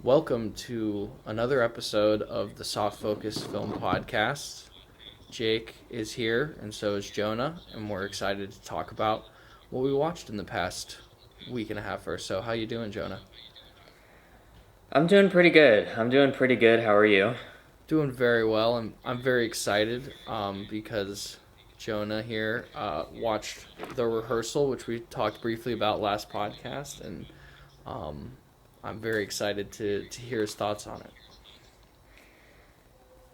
Welcome to another episode of the Soft Focus Film Podcast. Jake is here, and so is Jonah, and we're excited to talk about what we watched in the past week and a half or so. How you doing, Jonah? I'm doing pretty good. How are you? Doing very well. I'm very excited because Jonah here watched The Rehearsal, which we talked briefly about last podcast, and I'm very excited to hear his thoughts on it.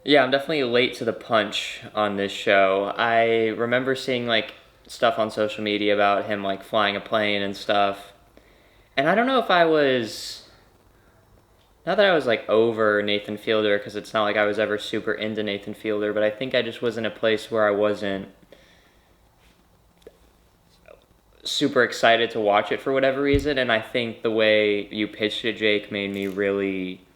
Yeah, I'm definitely late to the punch on this show. I remember seeing stuff on social media about him flying a plane and stuff. And I don't know if I was not that I was over Nathan Fielder, because it's not like I was ever super into Nathan Fielder, but I think I just was in a place where I wasn't super excited to watch it for whatever reason, and I think the way you pitched it, Jake, made me really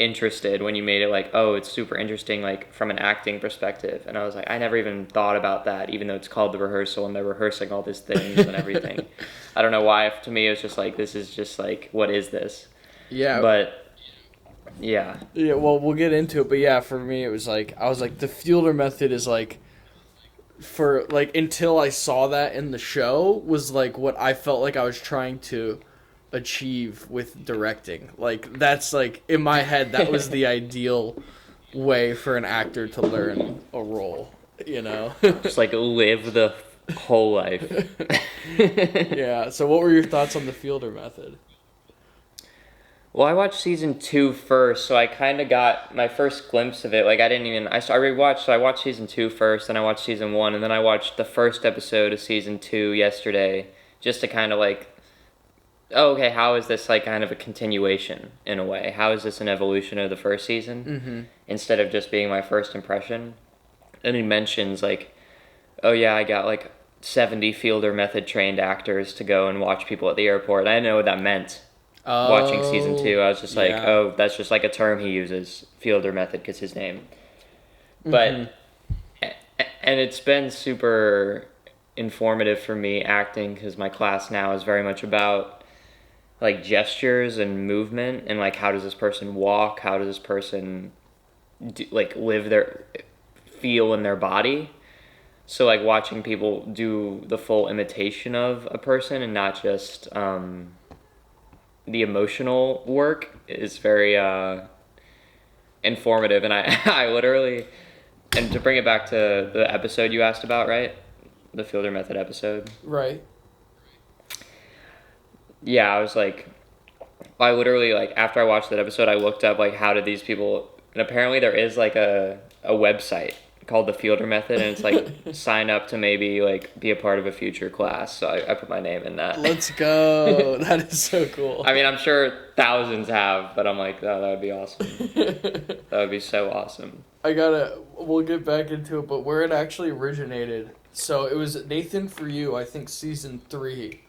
interested when you made it oh, it's super interesting from an acting perspective. And I was I never even thought about that, even though it's called The Rehearsal and they're rehearsing all these things and everything. I don't know why, to me it was just this is just what is this? Yeah. But yeah. Yeah, well, we'll get into it, but yeah, for me it was I was the Fielder method is for until I saw that in the show was what I felt I was trying to achieve with directing. That's in my head that was the ideal way for an actor to learn a role, Just live the whole life. Yeah, so what were your thoughts on the Fielder method? Well, I watched season 2 first, so I kind of got my first glimpse of it. I watched season 2 first, then I watched season 1, and then I watched the first episode of season 2 yesterday, just to kind of oh, okay, how is this kind of a continuation in a way? How is this an evolution of the first season? Mm-hmm. Instead of just being my first impression? And he mentions oh yeah, I got 70 Fielder method trained actors to go and watch people at the airport. I didn't know what that meant. Watching season 2, I was just yeah. oh, that's just a term he uses, Fielder method, because his name. But, and it's been super informative for me acting, because my class now is very much about gestures and movement, and how does this person walk, how does this person feel in their body. So watching people do the full imitation of a person and not just the emotional work is very informative. And I literally, and to bring it back to the episode you asked about, right? The Fielder method episode. Right. Yeah, I was I literally, after I watched that episode, I looked up, how did these people, and apparently there is, a website called the Fielder method, and it's, sign up to maybe, be a part of a future class, so I put my name in that. Let's go. That is so cool. I mean, I'm sure thousands have, but I'm oh, that would be awesome. That would be so awesome. We'll get back into it, but where it actually originated, so it was Nathan For You, I think season 3.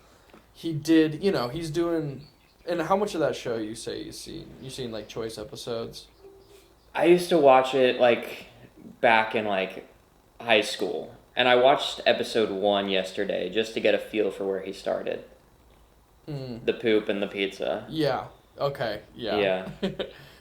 He did, he's doing, and how much of that show you say you've seen? You've seen choice episodes? I used to watch it back in high school, and I watched episode 1 yesterday just to get a feel for where he started. The poop and the pizza. Yeah. Okay. Yeah.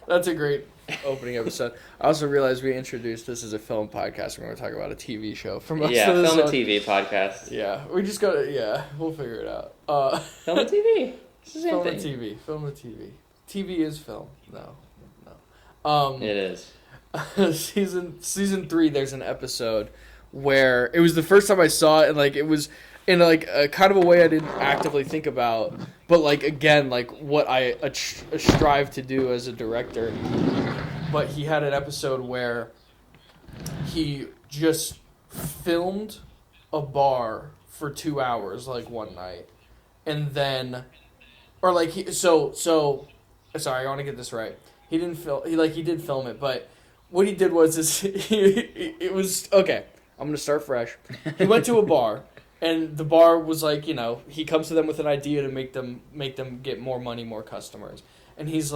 That's a great opening episode. I also realized we introduced this as a film podcast. We're going to talk about a TV show for most of this. Film and TV podcast. Yeah, we just got to, we'll figure it out. Film and TV. It's the same film thing. And TV. Film and TV. TV is film. No. It is. Season 3, there's an episode where it was the first time I saw it, and it was in a kind of a way I didn't actively think about, but again, what I strive to do as a director. But he had an episode where he just filmed a bar for 2 hours one night, and then sorry, I want to get this right. He didn't film. He did film it, but what he did was it was okay. I'm gonna start fresh. He went to a bar, and the bar was he comes to them with an idea to make them get more money, more customers, and he's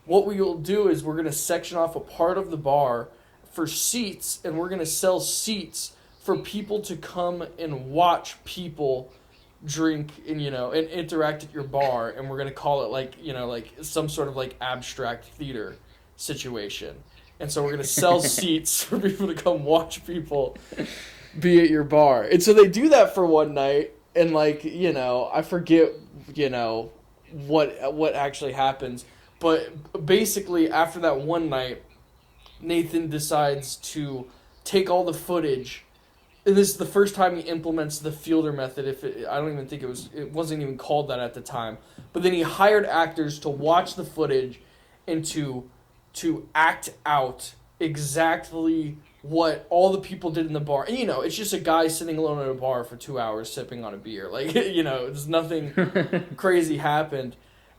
what we will do is we're gonna section off a part of the bar for seats, and we're gonna sell seats for people to come and watch people drink and and interact at your bar, and we're gonna call it like like some sort of like abstract theater situation, and so we're gonna sell seats for people to come watch people be at your bar. And so they do that for one night, and like I forget what actually happens, but basically after that one night, Nathan decides to take all the footage. And this is the first time he implements the Fielder method. I don't even think it wasn't even called that at the time. But then he hired actors to watch the footage and to act out exactly what all the people did in the bar. And it's just a guy sitting alone at a bar for 2 hours sipping on a beer. Like there's nothing crazy happened.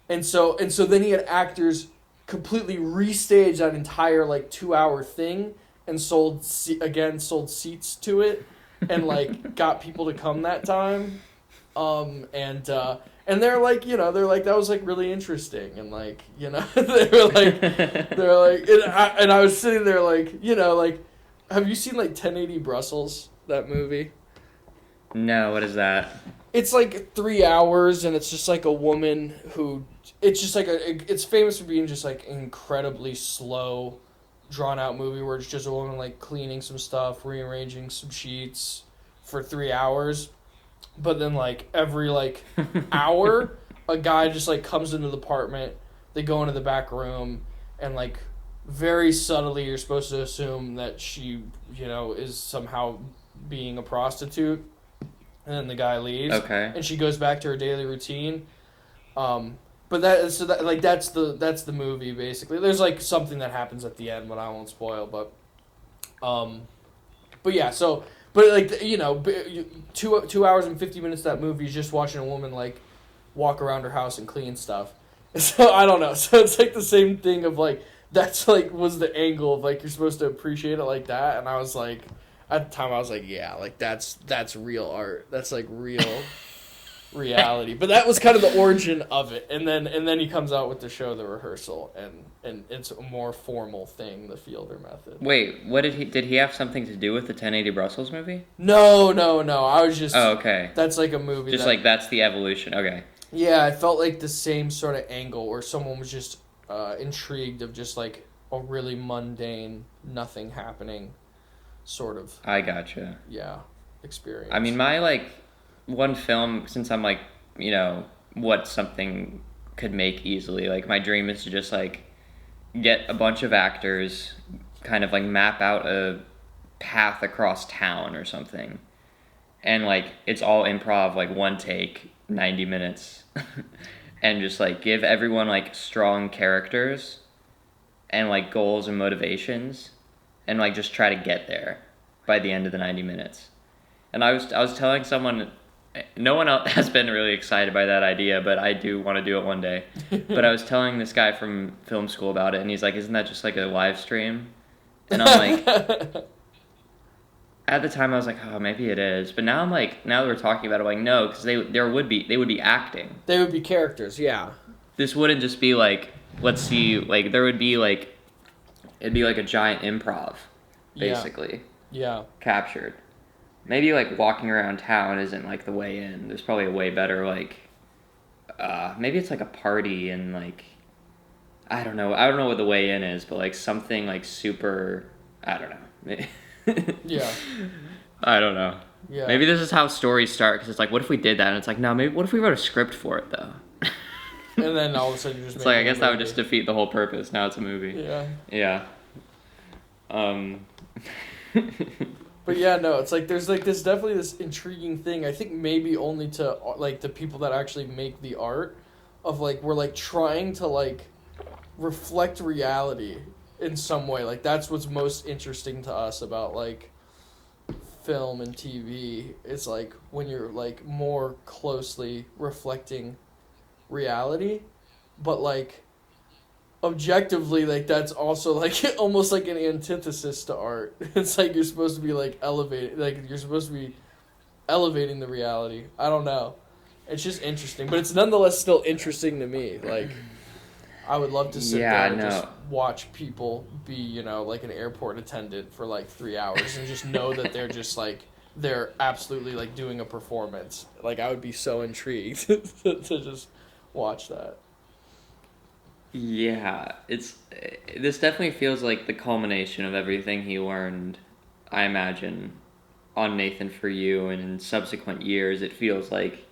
And so then he had actors completely restage that entire like 2 hour thing and sold seats to it. And like got people to come that time, and they're like that was like really interesting, and like they were like and I was sitting there like like, have you seen like 1080 Brussels, that movie? No, what is that? It's like 3 hours, and it's just like a woman who it's just like it's famous for being just like incredibly slow, drawn out movie where it's just a woman like cleaning some stuff, rearranging some sheets for 3 hours, but then like every like hour a guy just like comes into the apartment, they go into the back room, and like very subtly you're supposed to assume that she is somehow being a prostitute, and then the guy leaves, okay, and she goes back to her daily routine. But that's the movie basically. There's like something that happens at the end, but I won't spoil. But yeah. So, but like 2 hours and 50 minutes of that movie is just watching a woman like walk around her house and clean stuff. So I don't know. So it's like the same thing of like that's like was the angle of like you're supposed to appreciate it like that, and I was like at the time I was like yeah, like that's real art. That's like real. Reality, but that was kind of the origin of it, and then he comes out with the show, The Rehearsal, and it's a more formal thing, the Fielder method. Wait, what did he have something to do with the 1080 Brussels movie? No, I was just okay, that's like a movie just like that's the evolution. Okay, yeah, I felt like the same sort of angle where someone was just intrigued of just like a really mundane, nothing happening sort of, I gotcha, experience. I mean, my like one film, since I'm like, what something could make easily, like my dream is to just like get a bunch of actors, kind of like map out a path across town or something, and like it's all improv, like one take, 90 minutes, and just like give everyone like strong characters and like goals and motivations, and like just try to get there by the end of the 90 minutes. And I was telling someone, no one else has been really excited by that idea, but I do want to do it one day. But I was telling this guy from film school about it, and he's like, isn't that just like a live stream? And I'm like, at the time I was like, oh, maybe it is. But now I'm like, now that we're talking about it, I'm like, no, because they would be acting. They would be characters, yeah. This wouldn't just be like, let's see, like there would be like, it'd be like a giant improv, basically. Yeah. Captured. Maybe like walking around town isn't like the way in. There's probably a way better like maybe it's like a party and like I don't know what the way in is, but like something like super, I don't know. Yeah. I don't know. Yeah. Maybe this is how stories start, because it's like, what if we did that? And it's like, no, maybe what if we wrote a script for it though? And then all of a sudden you just it's like, I guess that would just defeat the whole purpose. Now it's a movie. Yeah. But yeah, no, it's like there's definitely this intriguing thing. I think maybe only to like the people that actually make the art of like we're like trying to like reflect reality in some way. Like that's what's most interesting to us about like film and TV. It's like when you're like more closely reflecting reality, but like objectively, like that's also like almost like an antithesis to art. It's like you're supposed to be like you're supposed to be elevating the reality. I don't know. It's just interesting, but it's nonetheless still interesting to me. Like I would love to sit there and just watch people be, like an airport attendant for like 3 hours and just know that they're just like they're absolutely like doing a performance. Like I would be so intrigued to just watch that. Yeah, this definitely feels like the culmination of everything he learned, I imagine, on Nathan For You, and in subsequent years it feels like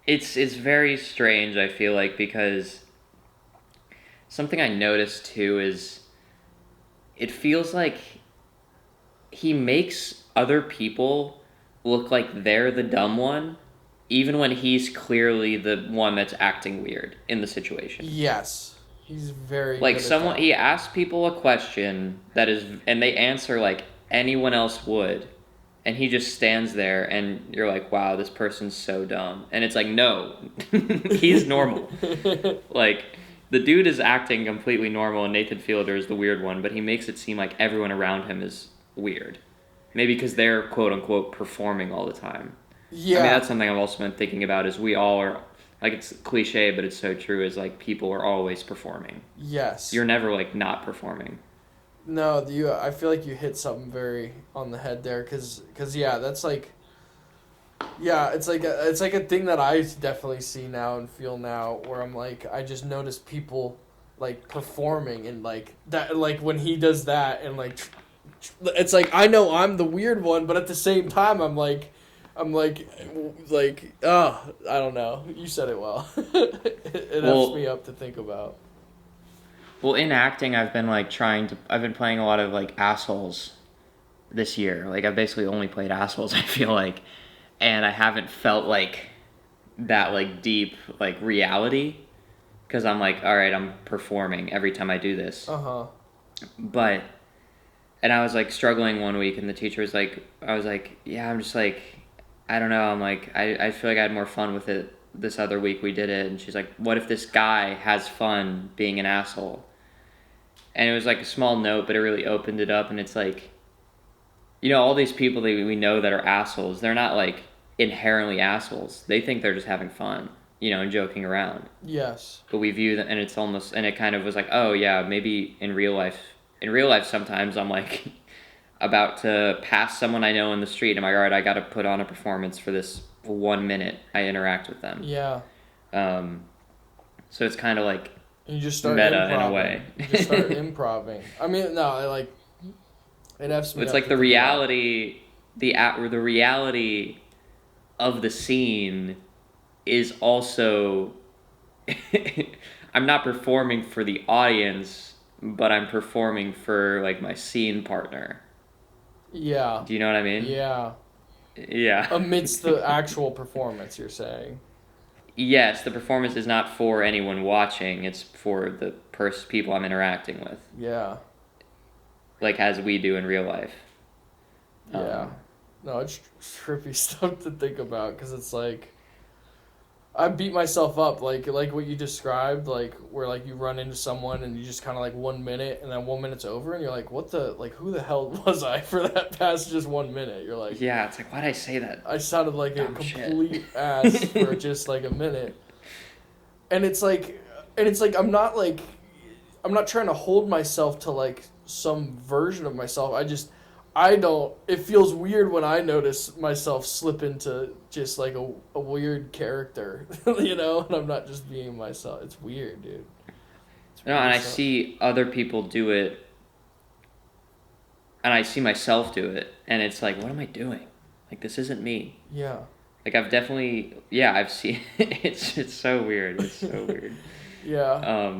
it's very strange, I feel like, because something I noticed too is it feels like he makes other people look like they're the dumb one, even when he's clearly the one that's acting weird in the situation. Yes, he's very Like good at that. he asks people a question that is, and they answer like anyone else would, and he just stands there, and you're like, wow, this person's so dumb. And it's like, no, he's normal. Like, the dude is acting completely normal, and Nathan Fielder is the weird one, but he makes it seem like everyone around him is weird. Maybe because they're quote unquote performing all the time. Yeah. I mean, that's something I've also been thinking about, is we all are, like, it's cliche, but it's so true, is like people are always performing. Yes. You're never like not performing. No, I feel like you hit something very on the head there, cause yeah, that's like, yeah, it's like a thing that I definitely see now and feel now, where I'm like, I just notice people like performing, and like that, like when he does that, and like, it's like I know I'm the weird one, but at the same time I'm like, oh, I don't know. You said it well. It helps me up to think about. Well, in acting, I've been playing a lot of like assholes this year. Like, I've basically only played assholes, I feel like, and I haven't felt like that like deep like reality, because I'm like, all right, I'm performing every time I do this. But, and I was like struggling one week, and the teacher was like, I was like, yeah, I'm just like, I don't know. I'm like, I feel like I had more fun with it this other week we did it. And she's like, what if this guy has fun being an asshole? And it was like a small note, but it really opened it up. And it's like, you know, all these people that we know that are assholes, they're not like inherently assholes. They think they're just having fun, you know, and joking around. Yes. But we view them, and it's almost, and it kind of was like, oh yeah, maybe in real life sometimes I'm like about to pass someone I know in the street. I'm like, all right, I got to put on a performance for this 1 minute I interact with them. Yeah. So it's kind of like, you just start meta improving. in a way. You just start improving. I mean, no, I like it. It's like the reality, the reality of the scene is also. I'm not performing for the audience, but I'm performing for like my scene partner. Yeah. Do you know what I mean? Yeah. Yeah. Amidst the actual performance, you're saying. Yes, the performance is not for anyone watching. It's for the people I'm interacting with. Yeah. Like as we do in real life. Yeah. No, it's trippy stuff to think about, because it's like, I beat myself up, like what you described, like where like you run into someone and you just kind of like 1 minute, and then 1 minute's over, and you're like, what the, like, who the hell was I for that past just 1 minute? You're like, yeah, it's like, why'd I say that? I sounded like a complete ass for just like a minute. And it's like I'm not trying to hold myself to like some version of myself. It feels weird when I notice myself slip into just like a weird character, you know, and I'm not just being myself. It's weird, dude. No, and I see other people do it, and I see myself do it, and it's like, what am I doing? Like, this isn't me. Yeah. Like, I've definitely, I've seen, it's so weird. It's so weird. Yeah.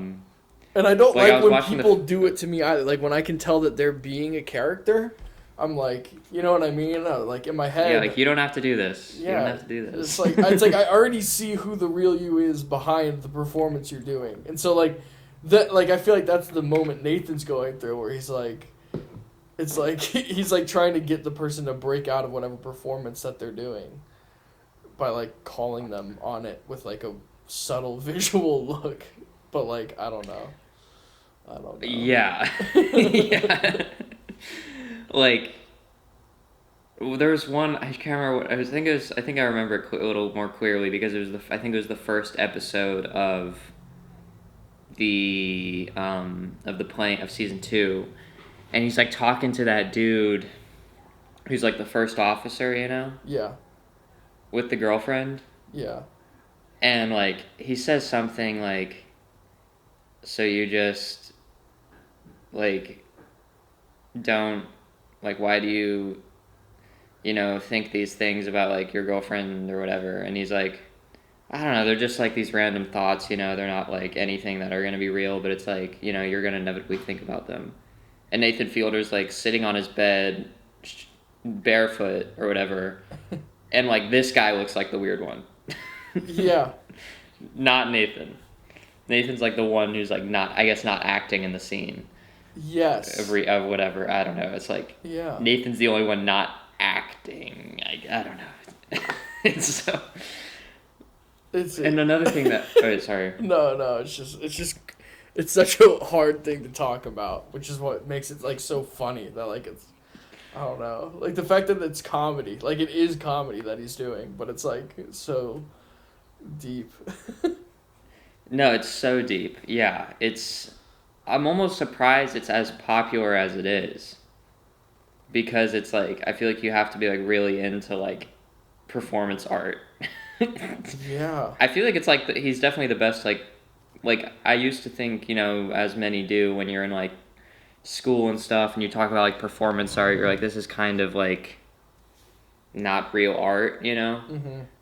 And I don't like when people do it to me either. Like, when I can tell that they're being a character, I'm like, you know what I mean? Like, in my head. Yeah, like, you don't have to do this. Yeah, you don't have to do this. It's like I already see who the real you is behind the performance you're doing. And so, like, I feel like that's the moment Nathan's going through, where he's like, it's like, he's like trying to get the person to break out of whatever performance that they're doing by, like, calling them on it with, like, a subtle visual look. But, like, I don't know. Yeah. Yeah. Like, there was one, I can't remember what, I think I remember it a little more clearly, because I think it was the first episode of the playing of season 2, and he's like talking to that dude who's like the first officer, you know, Yeah. with the girlfriend. Yeah. And like he says something like, so you just like don't like, why do you, you know, think these things about like your girlfriend or whatever? And he's like, I don't know, they're just like these random thoughts, you know, they're not like anything that are going to be real, but it's like, you know, you're going to inevitably think about them. And Nathan Fielder's like sitting on his bed barefoot or whatever, and like this guy looks like the weird one. Yeah. Not Nathan. Nathan's like the one who's like not, I guess, not acting in the scene. Yes. Of whatever, I don't know. It's like Nathan's the only one not acting. I don't know. It's so. And another thing that. Oh, sorry. No. It's such a hard thing to talk about, which is what makes it like so funny that like it's. I don't know, like the fact that it's comedy, like it is comedy that he's doing, but it's like so deep. No, it's so deep. Yeah, I'm almost surprised it's as popular as it is. Because it's like, I feel like you have to be like really into like performance art. Yeah. I feel like it's like, he's definitely the best, like I used to think, you know, as many do when you're in like school and stuff and you talk about like performance art, you're like, this is kind of like not real art, you know?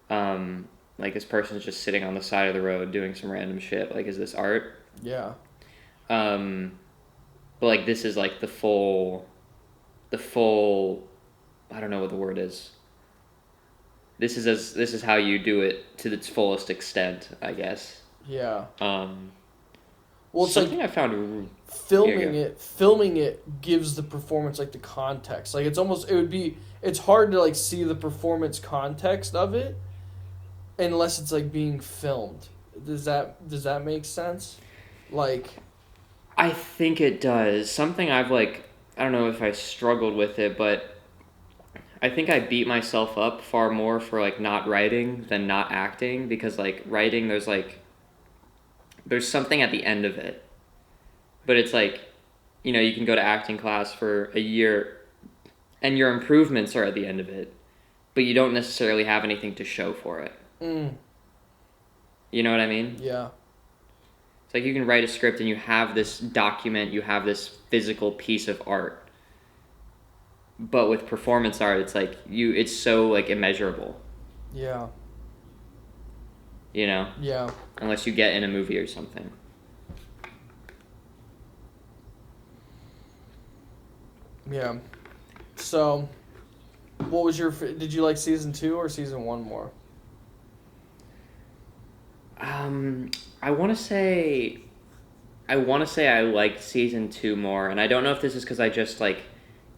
Mm-hmm. Like this person's just sitting on the side of the road doing some random shit. Like, is this art? Yeah. But like this is like the full, I don't know what the word is. This is how you do it to its fullest extent, I guess. Yeah. Well, it's something like I found filming it gives the performance like the context. Like it's hard to like see the performance context of it unless it's like being filmed. Does that make sense? Like, I think it does. Something I've like, I don't know if I struggled with it, but I think I beat myself up far more for like not writing than not acting, because like writing there's something at the end of it. But it's like, you know, you can go to acting class for a year and your improvements are at the end of it, but you don't necessarily have anything to show for it. You know what I mean? Yeah. It's like you can write a script and you have this document, you have this physical piece of art. But with performance art, it's like it's so like immeasurable. Yeah. You know? Yeah. Unless you get in a movie or something. Yeah. So, what was did you like season 2 or season 1 more? I want to say I liked season 2 more, and I don't know if this is because I just like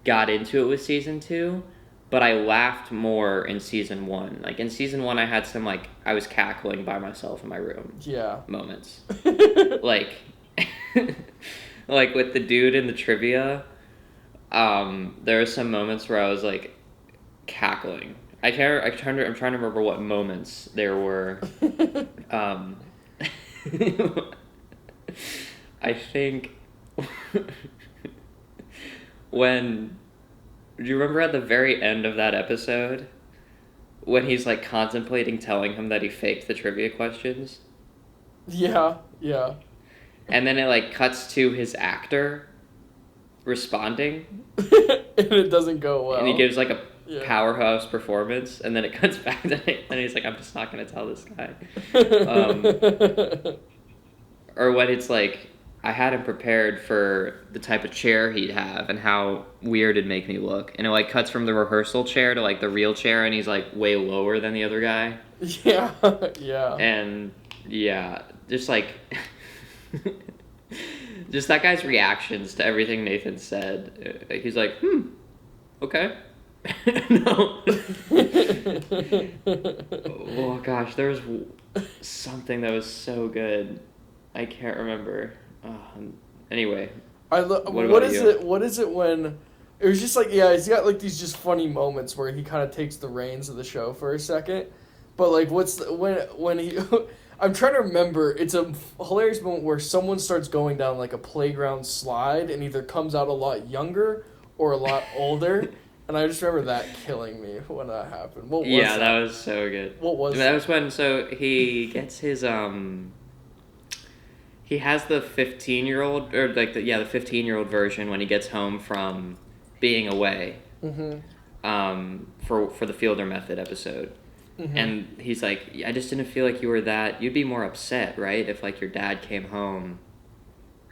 got into it with season 2, but I laughed more in season 1. Like in season 1, I had some like I was cackling by myself in my room. Yeah. Moments. Like, like with the dude in the trivia. There are some moments where I was like cackling. I'm trying to remember what moments there were. I think when, do you remember at the very end of that episode when he's like contemplating telling him that he faked the trivia questions? Yeah. And then it like cuts to his actor responding. And it doesn't go well. And he gives like a powerhouse performance, and then it cuts back to him, and he's like, I'm just not going to tell this guy. Or when it's like, I had him prepared for the type of chair he'd have and how weird it'd make me look. And it like cuts from the rehearsal chair to like the real chair, and he's like way lower than the other guy. Yeah. And yeah, just like... just that guy's reactions to everything Nathan said. He's like, okay. No. Oh gosh, there was something that was so good. I can't remember. Anyway. What is it when... It was just like, yeah, he's got like these just funny moments where he kind of takes the reins of the show for a second. But like, what's the, when he? I'm trying to remember. It's a hilarious moment where someone starts going down like a playground slide and either comes out a lot younger or a lot older, and I just remember that killing me when that happened. What was Yeah, that? that was so good. What was that? Was when he gets his he has the 15-year-old or like the 15-year-old version when he gets home from being away. For the Fielder Method episode. And he's like, I just didn't feel like you were that. You'd be more upset, right? If like your dad came home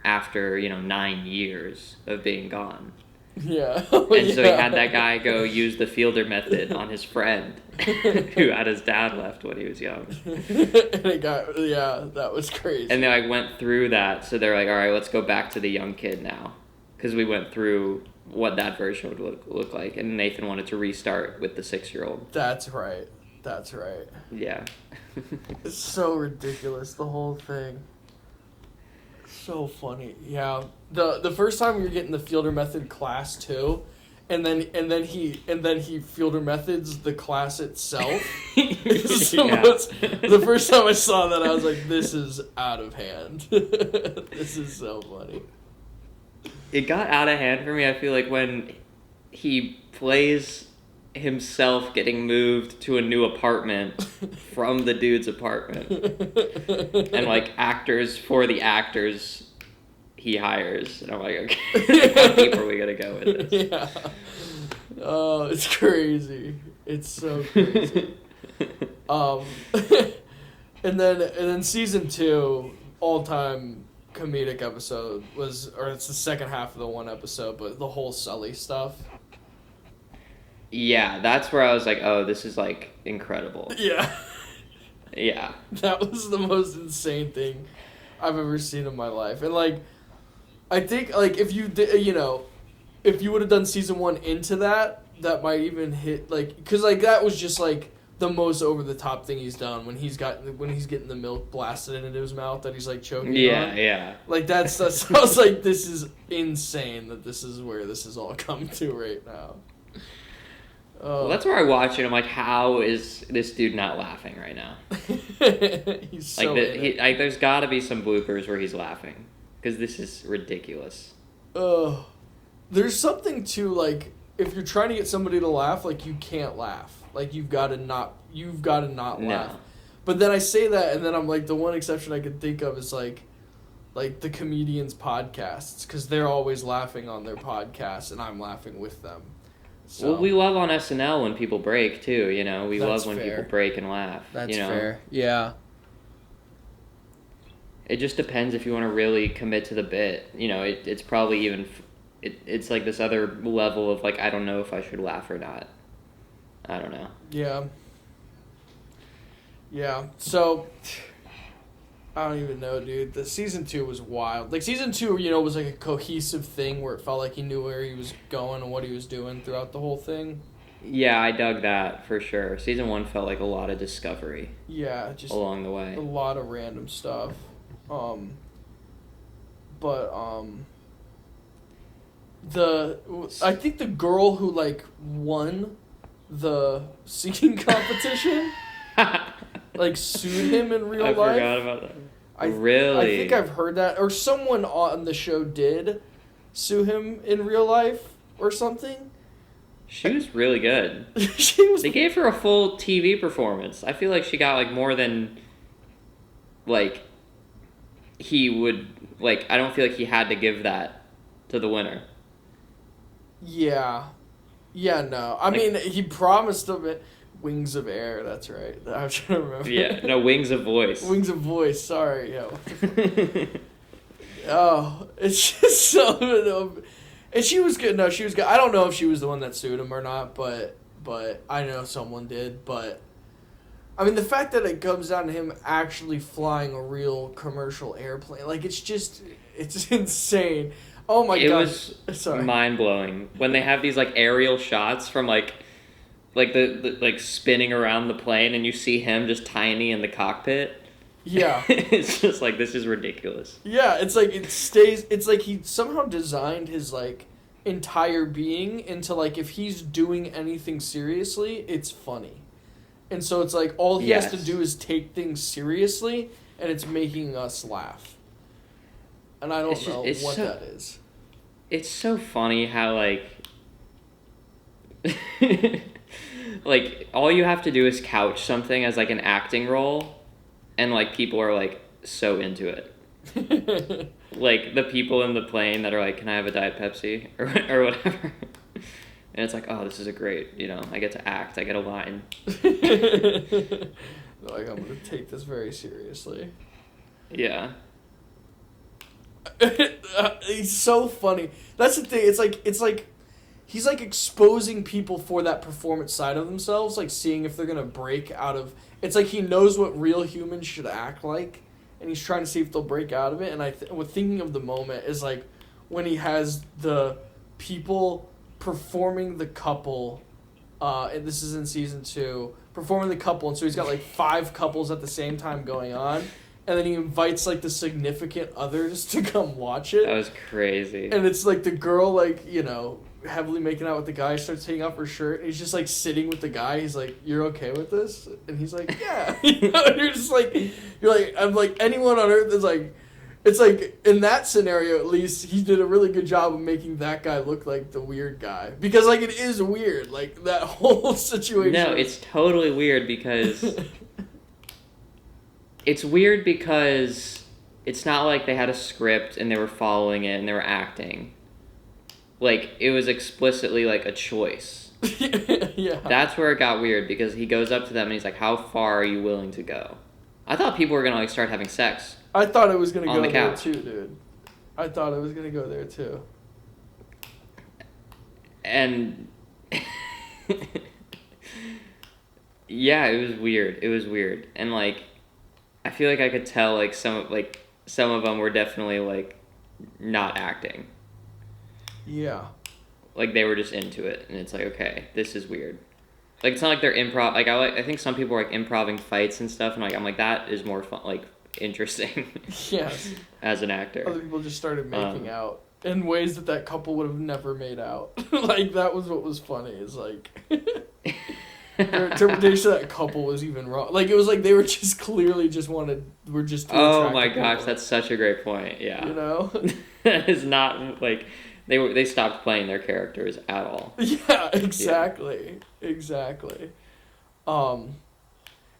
after 9 years of being gone. Yeah. And so he had that guy go use the Fielder Method on his friend who had his dad left when he was young. And that was crazy. And they like went through that, so they're like, all right, let's go back to the young kid now, because we went through what that version would look like, and Nathan wanted to restart with the 6-year-old. That's right. Yeah. It's so ridiculous, the whole thing. So funny. Yeah. The first time you're getting the Fielder Method class too, and then he Fielder Methods the class itself. The first time I saw that, I was like, this is out of hand. This is so funny. It got out of hand for me, I feel like, when he plays himself getting moved to a new apartment from the dude's apartment. And, like, actors for the actors he hires. And I'm like, okay, how deep are we going to go with this? Yeah. Oh, it's crazy. It's so crazy. And then season 2, all-time comedic episode was, or it's the second half of the one episode, but the whole Sully stuff. Yeah, that's where I was like, oh, this is like incredible. Yeah. Yeah. That was the most insane thing I've ever seen in my life. And like, I think like if you if you would have done season 1 into that might even hit like, because like that was just like the most over the top thing he's done when he's getting the milk blasted into his mouth that he's like choking on. Yeah. Like that's I was like, this is insane that this is where this is all come to right now. Well, that's where I watch it. I'm like, how is this dude not laughing right now? He's so like there's got to be some bloopers where he's laughing, because this is ridiculous. There's something to like, if you're trying to get somebody to laugh, like you can't laugh. Like you've got to not laugh. No. But then I say that, and then I'm like, the one exception I can think of is like the comedians' podcasts, because they're always laughing on their podcasts, and I'm laughing with them. So. Well, we love on SNL when people break too. We love when fair. people break and laugh. That's fair. Yeah. It just depends if you want to really commit to the bit. It's probably even. It's like this other level of like, I don't know if I should laugh or not. I don't know. Yeah. Yeah. So, I don't even know, dude. The season 2 was wild. Like season 2, was like a cohesive thing where it felt like he knew where he was going and what he was doing throughout the whole thing. Yeah, I dug that for sure. Season 1 felt like a lot of discovery. Yeah, just along the way. A lot of random stuff. I think the girl who like won the singing competition like sued him in real life. I forgot about that. Really? I think I've heard that, or someone on the show did sue him in real life or something. She was really good. They gave her a full TV performance. I feel like she got like more than like he would like. I don't feel like he had to give that to the winner. Yeah. No. I mean, he promised them it. Wings of Air, that's right. I was trying to remember. Yeah, no, Wings of Voice. Wings of Voice, sorry. Yeah. Oh, it's just so... And she was good. No, she was good. I don't know if she was the one that sued him or not, but I know someone did. But, I mean, the fact that it comes down to him actually flying a real commercial airplane, like, it's insane. Oh my god. It was mind-blowing. When they have these, like, aerial shots from, like the spinning around the plane, and you see him just tiny in the cockpit. Yeah. It's just like, this is ridiculous. Yeah, it's like it's like he somehow designed his like entire being into like, if he's doing anything seriously, it's funny. And so it's like all he has to Yes. do is take things seriously, and it's making us laugh. And I don't know what that is. It's so funny how, like, like, all you have to do is couch something as, like, an acting role, and, like, people are, like, so into it. Like, the people in the plane that are like, can I have a Diet Pepsi? Or whatever. And it's like, oh, this is a great, I get to act. I get a line. Like, I'm going to take this very seriously. Yeah. He's so funny. That's the thing. It's like he's like exposing people for that performance side of themselves, like seeing if they're gonna break out of. It's like he knows what real humans should act like, and he's trying to see if they'll break out of it. And what thinking of the moment is like when he has the people performing the couple, and this is in season 2, performing the couple, and so he's got like 5 couples at the same time going on. And then he invites, like, the significant others to come watch it. That was crazy. And it's, like, the girl, like, heavily making out with the guy starts taking off her shirt. And he's just, like, sitting with the guy. He's like, you're okay with this? And he's like, yeah. And you're just, like, I'm like, anyone on earth is, like, it's, like, in that scenario, at least, he did a really good job of making that guy look like the weird guy. Because, like, it is weird. Like, that whole situation. No, it's totally weird because... It's weird because it's not like they had a script and they were following it and they were acting. Like, it was explicitly, like, a choice. Yeah. That's where it got weird because he goes up to them and he's like, how far are you willing to go? I thought people were going to, like, start having sex. I thought it was going to on go the there, couch. too, dude. I thought it was going to go there, too. And... yeah, it was weird. And, like... I feel like I could tell, like, some of them were definitely, like, not acting. Yeah. Like, they were just into it, and it's like, okay, this is weird. Like, it's not like they're improv. Like, I think some people are, like, improving fights and stuff, and, like, I'm like, that is more fun, like, interesting. Yes. As an actor. Other people just started making out in ways that couple would have never made out. Like, that was what was funny, is, like... Their interpretation of that couple was even wrong. Like, it was like they were just clearly were just too oh my attractive gosh, people. that's such a great point. Yeah. That is not, like, they stopped playing their characters at all. Yeah, exactly. Yeah. Exactly. And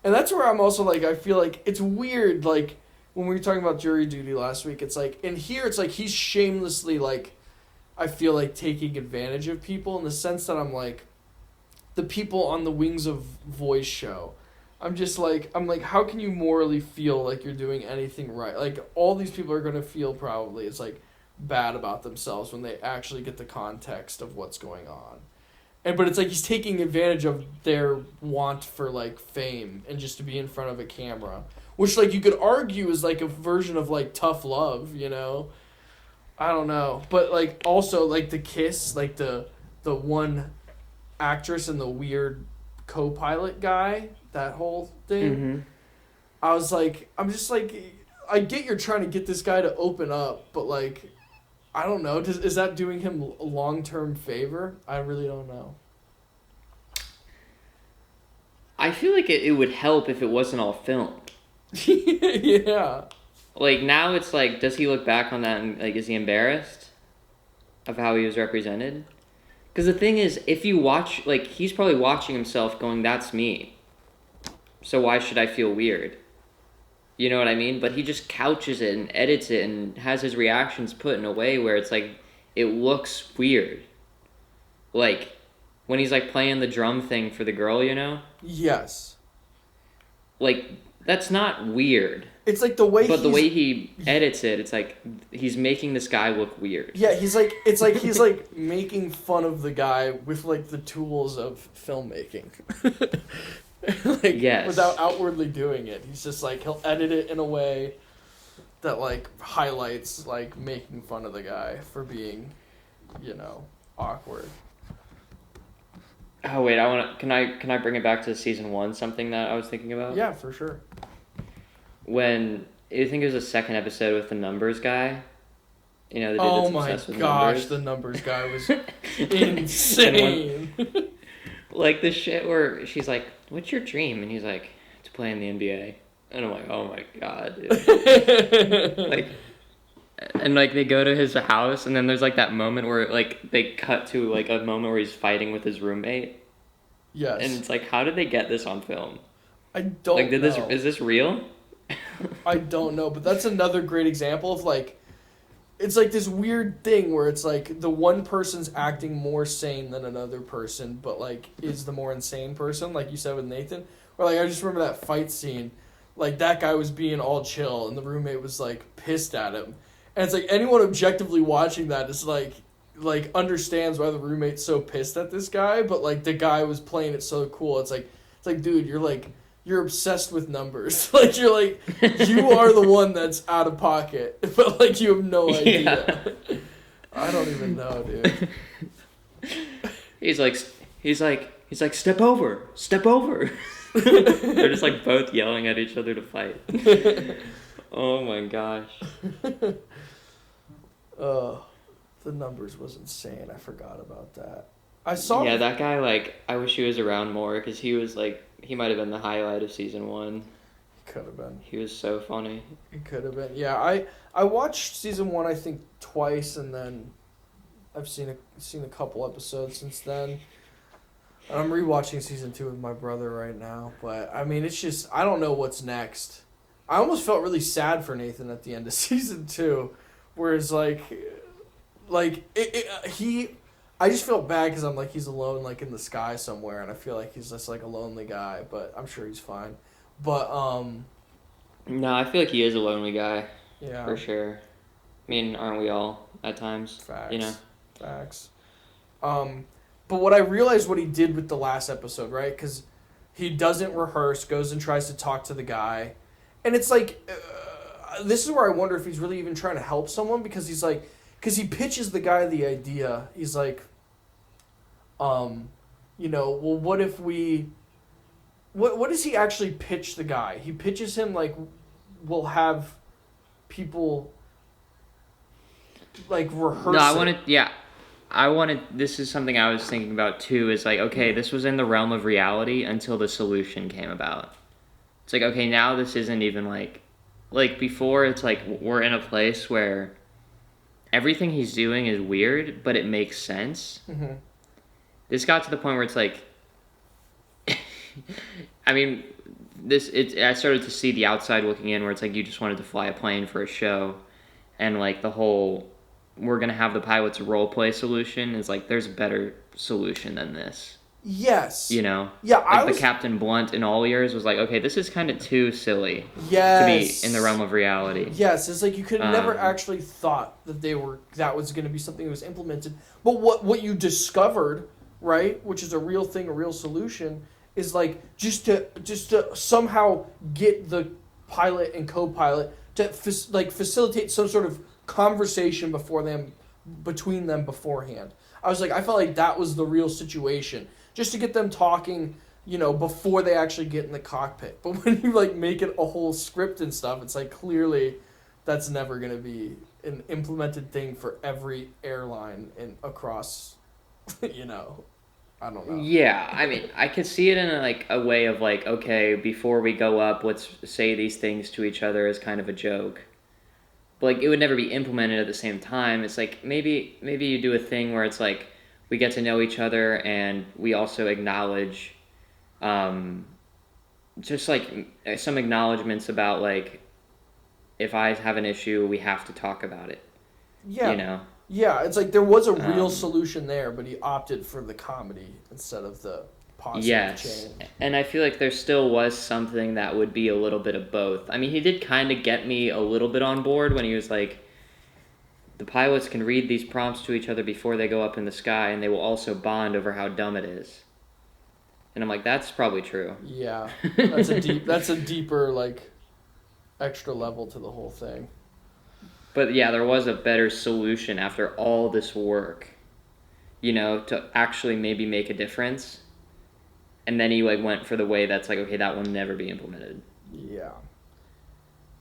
that's where I'm also, like, I feel like it's weird, like, when we were talking about jury duty last week, it's like, in here, it's like he's shamelessly, like, I feel like taking advantage of people in the sense that I'm like, the people on the Wings of Voice show, I'm like, how can you morally feel like you're doing anything right? Like, all these people are going to feel probably it's like bad about themselves when they actually get the context of what's going on. But it's like he's taking advantage of their want for, like, fame and just to be in front of a camera, which, like, you could argue is like a version of, like, tough love, I don't know. But, like, also, like, the kiss, like, the one actress and the weird co-pilot guy, that whole thing. Mm-hmm. I'm just like, I get you're trying to get this guy to open up, but, like, I don't know. Is that doing him a long-term favor? I really don't know. I feel like it would help if it wasn't all filmed. Yeah. Like, now it's like, does he look back on that and, like, is he embarrassed of how he was represented? Because the thing is, if you watch, like, he's probably watching himself going, that's me. So why should I feel weird? You know what I mean? But he just couches it and edits it and has his reactions put in a way where it's like, it looks weird. Like, when he's, like, playing the drum thing for the girl, Yes. Like, that's not weird. It's like the way the way he edits it, it's like he's making this guy look weird. Yeah, it's like he's like making fun of the guy with, like, the tools of filmmaking. Like, yes. Without outwardly doing it. He's just like, he'll edit it in a way that, like, highlights, like, making fun of the guy for being, awkward. Oh wait, can I bring it back to season 1, something that I was thinking about? Yeah, for sure. When I think it was the second episode with the numbers guy. The dude oh that's my obsessed with gosh, numbers. the numbers guy was insane. Like the shit where she's like, "What's your dream?" And he's like, "To play in the NBA." And I'm like, "Oh my god, dude." Like, and like they go to his house, and then there's like that moment where like they cut to like a moment where he's fighting with his roommate, Yes. and it's like, how did they get this on film? I don't Like, know. is this real? I don't know, but that's another great example of like, it's like this weird thing where it's like the one person's acting more sane than another person, but like is the more insane person, like you said with Nathan. Or like I just remember that fight scene, like that guy was being all chill and the roommate was like pissed at him, and it's like anyone objectively watching that is like understands why the roommate's so pissed at this guy, but like the guy was playing it so cool. It's like dude, you're obsessed with numbers. Like you're like you are the one that's out of pocket, but like you have no idea. Yeah. I don't even know, dude. He's like step over. They're just like both yelling at each other to fight. Oh my gosh. The numbers was insane. I forgot about that. I saw. Yeah, that guy. Like, I wish he was around more because he was like, he might have been the highlight of season 1. He could have been. He was so funny. He could have been. Yeah, I watched season 1 I think twice, and then I've seen a couple episodes since then. And I'm rewatching season 2 with my brother right now. But I mean, it's just I don't know what's next. I almost felt really sad for Nathan at the end of season 2, whereas I just felt bad because I'm like he's alone like in the sky somewhere, and I feel like he's just like a lonely guy, but I'm sure he's fine. But no, I feel like he is a lonely guy. Yeah, for sure. I mean, aren't we all at times? Facts. You know. Facts. But what I realized what he did with the last episode, right? Because he doesn't rehearse, goes and tries to talk to the guy, and it's like this is where I wonder if he's really even trying to help someone, because he's like. Because he pitches the guy the idea. He's like, well, what if we... What does he actually pitch the guy? He pitches him like, we'll have people, like, rehearse. No, I wanted, this is something I was thinking about too, is like, okay, this was in the realm of reality until the solution came about. It's like, okay, now this isn't even like before it's like, we're in a place where everything he's doing is weird, but it makes sense. Mm-hmm. This got to the point where it's like, I mean, I started to see the outside looking in, where it's like you just wanted to fly a plane for a show, and like the whole, we're gonna have the pilots role play solution is like, there's a better solution than this. Yes. You know? Yeah, like the Captain Blunt in All Ears was like, okay, this is kind of too silly. Yes. To be in the realm of reality. Yes, it's like you could have never actually thought that that was going to be something that was implemented. But what you discovered, right, which is a real thing, a real solution, is like just to somehow get the pilot and co-pilot to facilitate some sort of conversation between them beforehand. I felt like that was the real situation. Just to get them talking, before they actually get in the cockpit. But when you, make it a whole script and stuff, it's like, clearly that's never going to be an implemented thing for every airline across, I don't know. Yeah, I mean, I could see it in a way of okay, before we go up, let's say these things to each other as kind of a joke. But, it would never be implemented at the same time. It's like, maybe you do a thing where it's like, we get to know each other, and we also acknowledge, just some acknowledgments about if I have an issue, we have to talk about it. Yeah. Yeah, it's like there was a real solution there, but he opted for the comedy instead of the positive change. And I feel like there still was something that would be a little bit of both. I mean, he did kind of get me a little bit on board when he was like, the pilots can read these prompts to each other before they go up in the sky, and they will also bond over how dumb it is. And I'm like, that's probably true. Yeah, that's a deeper, extra level to the whole thing. But yeah, there was a better solution after all this work, to actually maybe make a difference. And then he went for the way that's okay, that will never be implemented. Yeah.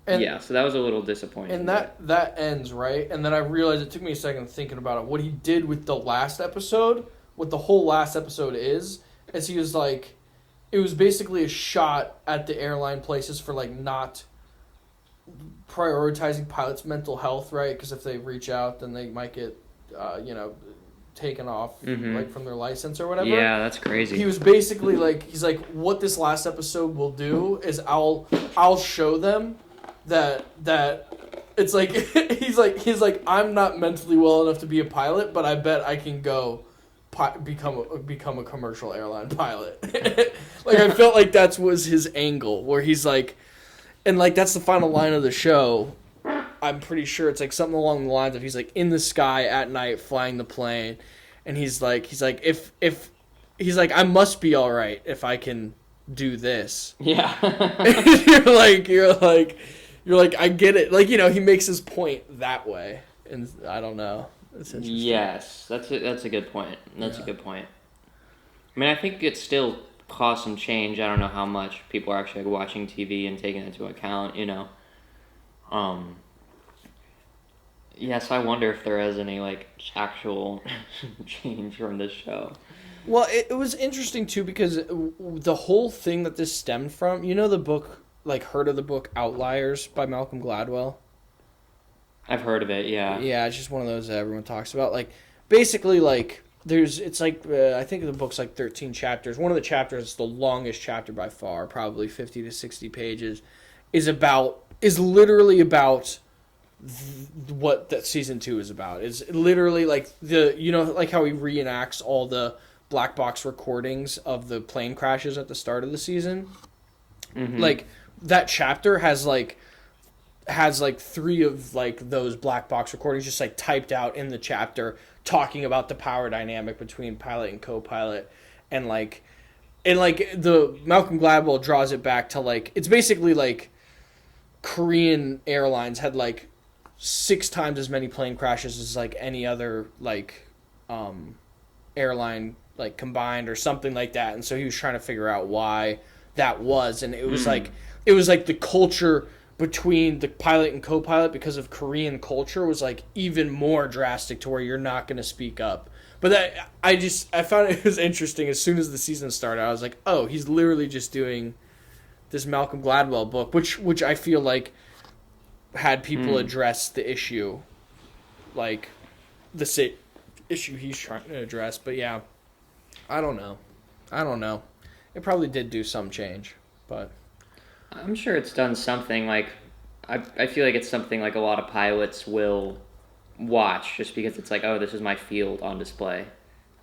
So that was a little disappointing. And that ends, right? And then I realized, it took me a second thinking about it, what he did with the last episode, what the whole last episode is as he was like, it was basically a shot at the airline places for like not prioritizing pilots' mental health, right? Because if they reach out, then they might get, taken off like from their license or whatever. Yeah, that's crazy. He was basically like, he's like, what this last episode will do is I'll show them that it's like he's like I'm not mentally well enough to be a pilot, but I bet I can go become a commercial airline pilot. Like I felt like that was his angle, where he's like, and like that's the final line of the show. I'm pretty sure it's like something along the lines of he's like in the sky at night flying the plane, and he's like if he's like I must be all right if I can do this. Yeah. you're like I get it. Like, he makes his point that way, and I don't know. It's interesting. Yes, that's a good point. That's a good point. I mean, I think it still caused some change. I don't know how much people are actually like, watching TV and taking it into account. Yes, I wonder if there is any like actual change from this show. Well, it was interesting too because the whole thing that this stemmed from, the book, like heard of the book Outliers by Malcolm Gladwell? I've heard of it, yeah. Yeah, it's just one of those that everyone talks about. Like, basically, like, it's like, I think the book's like 13 chapters. One of the chapters, the longest chapter by far, probably 50 to 60 pages, is literally about what that season 2 is about. It's literally like like how he reenacts all the black box recordings of the plane crashes at the start of the season. Mm-hmm. Like that chapter has like 3 of like those black box recordings just like typed out in the chapter, talking about the power dynamic between pilot and co-pilot, and the Malcolm Gladwell draws it back to like it's basically like Korean Airlines had like 6 times as many plane crashes as like any other like airline like combined or something like that, and so he was trying to figure out why that was, and it was like the culture between the pilot and co-pilot because of Korean culture was like even more drastic to where you're not going to speak up. But that I found it was interesting. As soon as the season started, I was like, oh, he's literally just doing this Malcolm Gladwell book, which I feel like had people address the issue, like the issue he's trying to address. But yeah, I don't know. It probably did do some change, but I'm sure it's done something. Like I feel like it's something like a lot of pilots will watch just because it's like, oh, this is my field on display.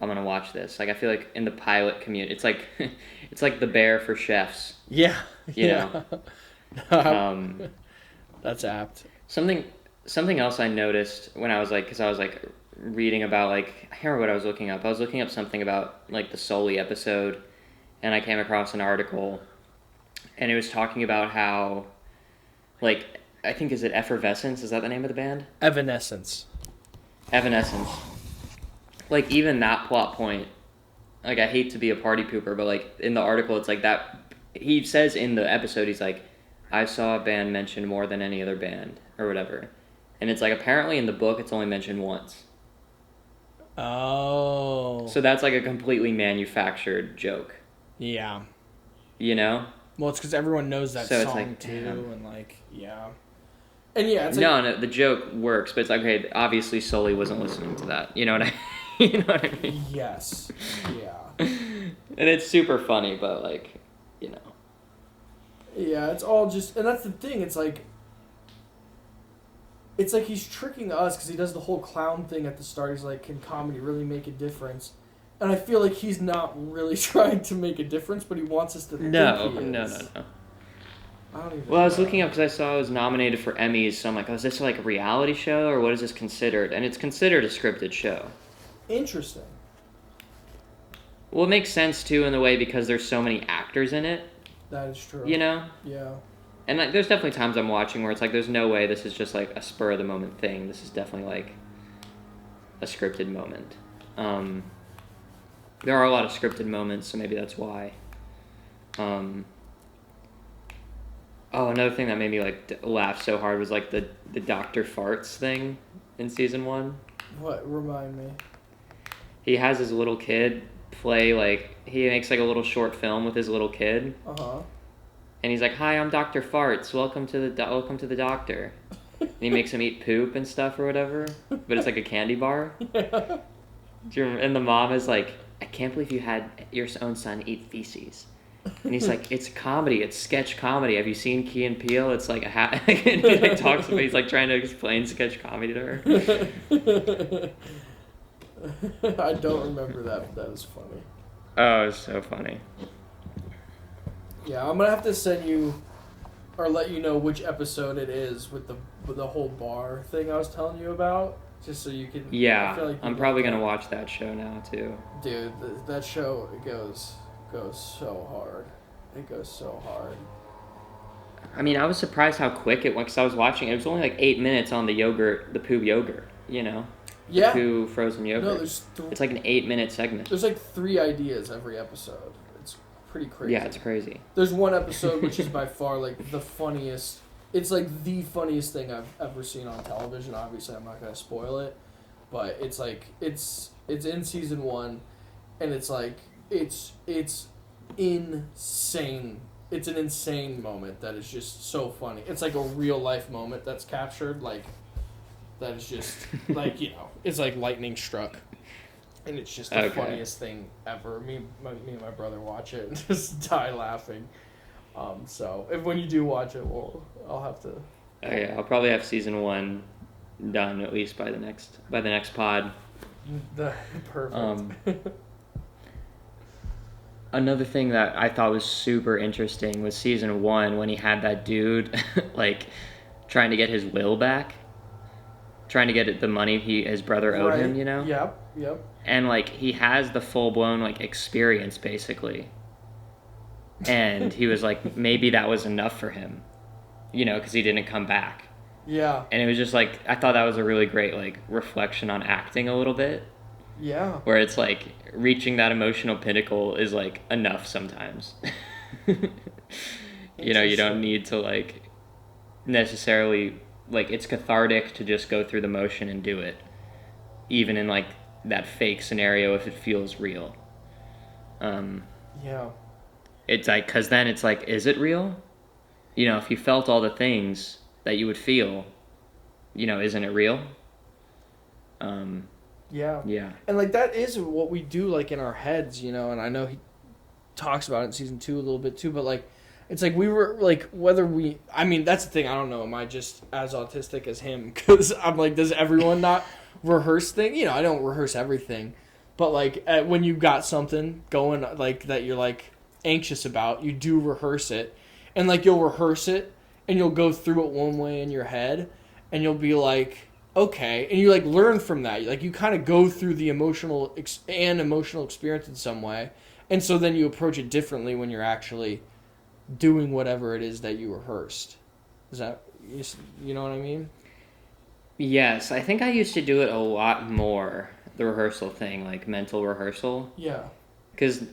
I'm gonna watch this. Like I feel like in the pilot community, it's like it's like The Bear for chefs. Yeah. You know. That's apt. Something else I noticed when I was like, because I was like reading about like I can't remember what I was looking up. I was looking up something about like the Sully episode, and I came across an article, and it was talking about how, like, I think, is it Effervescence? Is that the name of the band? Evanescence. Like, even that plot point, like, I hate to be a party pooper, but, like, in the article, it's like that, he says in the episode, he's like, I saw a band mentioned more than any other band, or whatever. And it's like, apparently in the book, it's only mentioned once. Oh. So that's like a completely manufactured joke. Yeah. You know? Well, it's because everyone knows that so song like, too, damn. and like, yeah. And yeah, it's like, no, the joke works, but it's like, okay, obviously Sully wasn't listening to that. You know what I mean? Yes. Yeah. And it's super funny, but like, you know. Yeah, it's all just, and that's the thing. It's like he's tricking us because he does the whole clown thing at the start. He's like, can comedy really make a difference? And I feel like he's not really trying to make a difference, but he wants us to think he is. No. I was looking up because I saw it was nominated for Emmys, so I'm like, oh, is this like a reality show, or what is this considered? And it's considered a scripted show. Interesting. Well, it makes sense, too, in the way because there's so many actors in it. That is true. You know? Yeah. And like, there's definitely times I'm watching where it's like, there's no way this is just like a spur-of-the-moment thing. This is definitely like a scripted moment. There are a lot of scripted moments, so maybe that's why. Another thing that made me like laugh so hard was like the Dr. Farts thing in season 1. What? Remind me. He has his little kid, play like he makes like a little short film with his little kid. Uh-huh. And he's like, "Hi, I'm Dr. Farts. Welcome to the doctor." And he makes him eat poop and stuff or whatever, but it's like a candy bar. Yeah. And the mom is like, "I can't believe you had your own son eat feces." And he's like, "It's comedy. It's sketch comedy. Have you seen Key and Peele? It's like and he like talks about, he's like trying to explain sketch comedy to her. I don't remember that, but that was funny. Oh, it's so funny. Yeah, I'm gonna have to send you or let you know which episode it is with the whole bar thing I was telling you about, just so you can. Yeah, I feel like I'm probably gonna watch that show now too. Dude, that show it goes so hard. It goes so hard. I mean, I was surprised how quick it went because I was watching it. It was only like 8 minutes on the poob yogurt, you know? Yeah. The poo frozen yogurt. No, it's like an 8-minute segment. There's like 3 ideas every episode. It's pretty crazy. Yeah, it's crazy. There's one episode which is by far like the funniest. It's like the funniest thing I've ever seen on television. Obviously, I'm not gonna spoil it, but it's like it's in season 1, and it's like it's insane. It's an insane moment that is just so funny. It's like a real life moment that's captured, like that is just like, you know, it's like lightning struck, and it's just the funniest thing ever. Me and my brother watch it and just die laughing. So when you do watch it, I'll have to. Oh yeah, I'll probably have season 1 done at least by the next pod. Perfect. Another thing that I thought was super interesting was season 1 when he had that dude like trying to get his will back, trying to get the money his brother owed him, you know? Yep. And like he has the full blown like experience basically, and he was like maybe that was enough for him, you know, because he didn't come back. Yeah. And it was just like I thought that was a really great like reflection on acting a little bit. Yeah. Where it's like reaching that emotional pinnacle is like enough sometimes. You know, you don't need to like necessarily like it's cathartic to just go through the motion and do it, even in like that fake scenario if it feels real. Yeah. It's like because then it's like, is it real? You know, if you felt all the things that you would feel, you know, isn't it real? Yeah. Yeah. And like that is what we do like in our heads, you know, and I know he talks about it in season 2 a little bit too, but like it's like we were like I mean that's the thing, I don't know, am I just as autistic as him? Because I'm like, does everyone not rehearse things? You know, I don't rehearse everything, but like when you got something going like that you're like anxious about, you do rehearse it, and like you'll rehearse it and you'll go through it one way in your head and you'll be like, okay, and you like learn from that. Like you kind of go through the emotional experience in some way, and so then you approach it differently when you're actually doing whatever it is that you rehearsed. Is that you know what I mean? Yes, I think I used to do it a lot more. The rehearsal thing, like mental rehearsal. Yeah. Because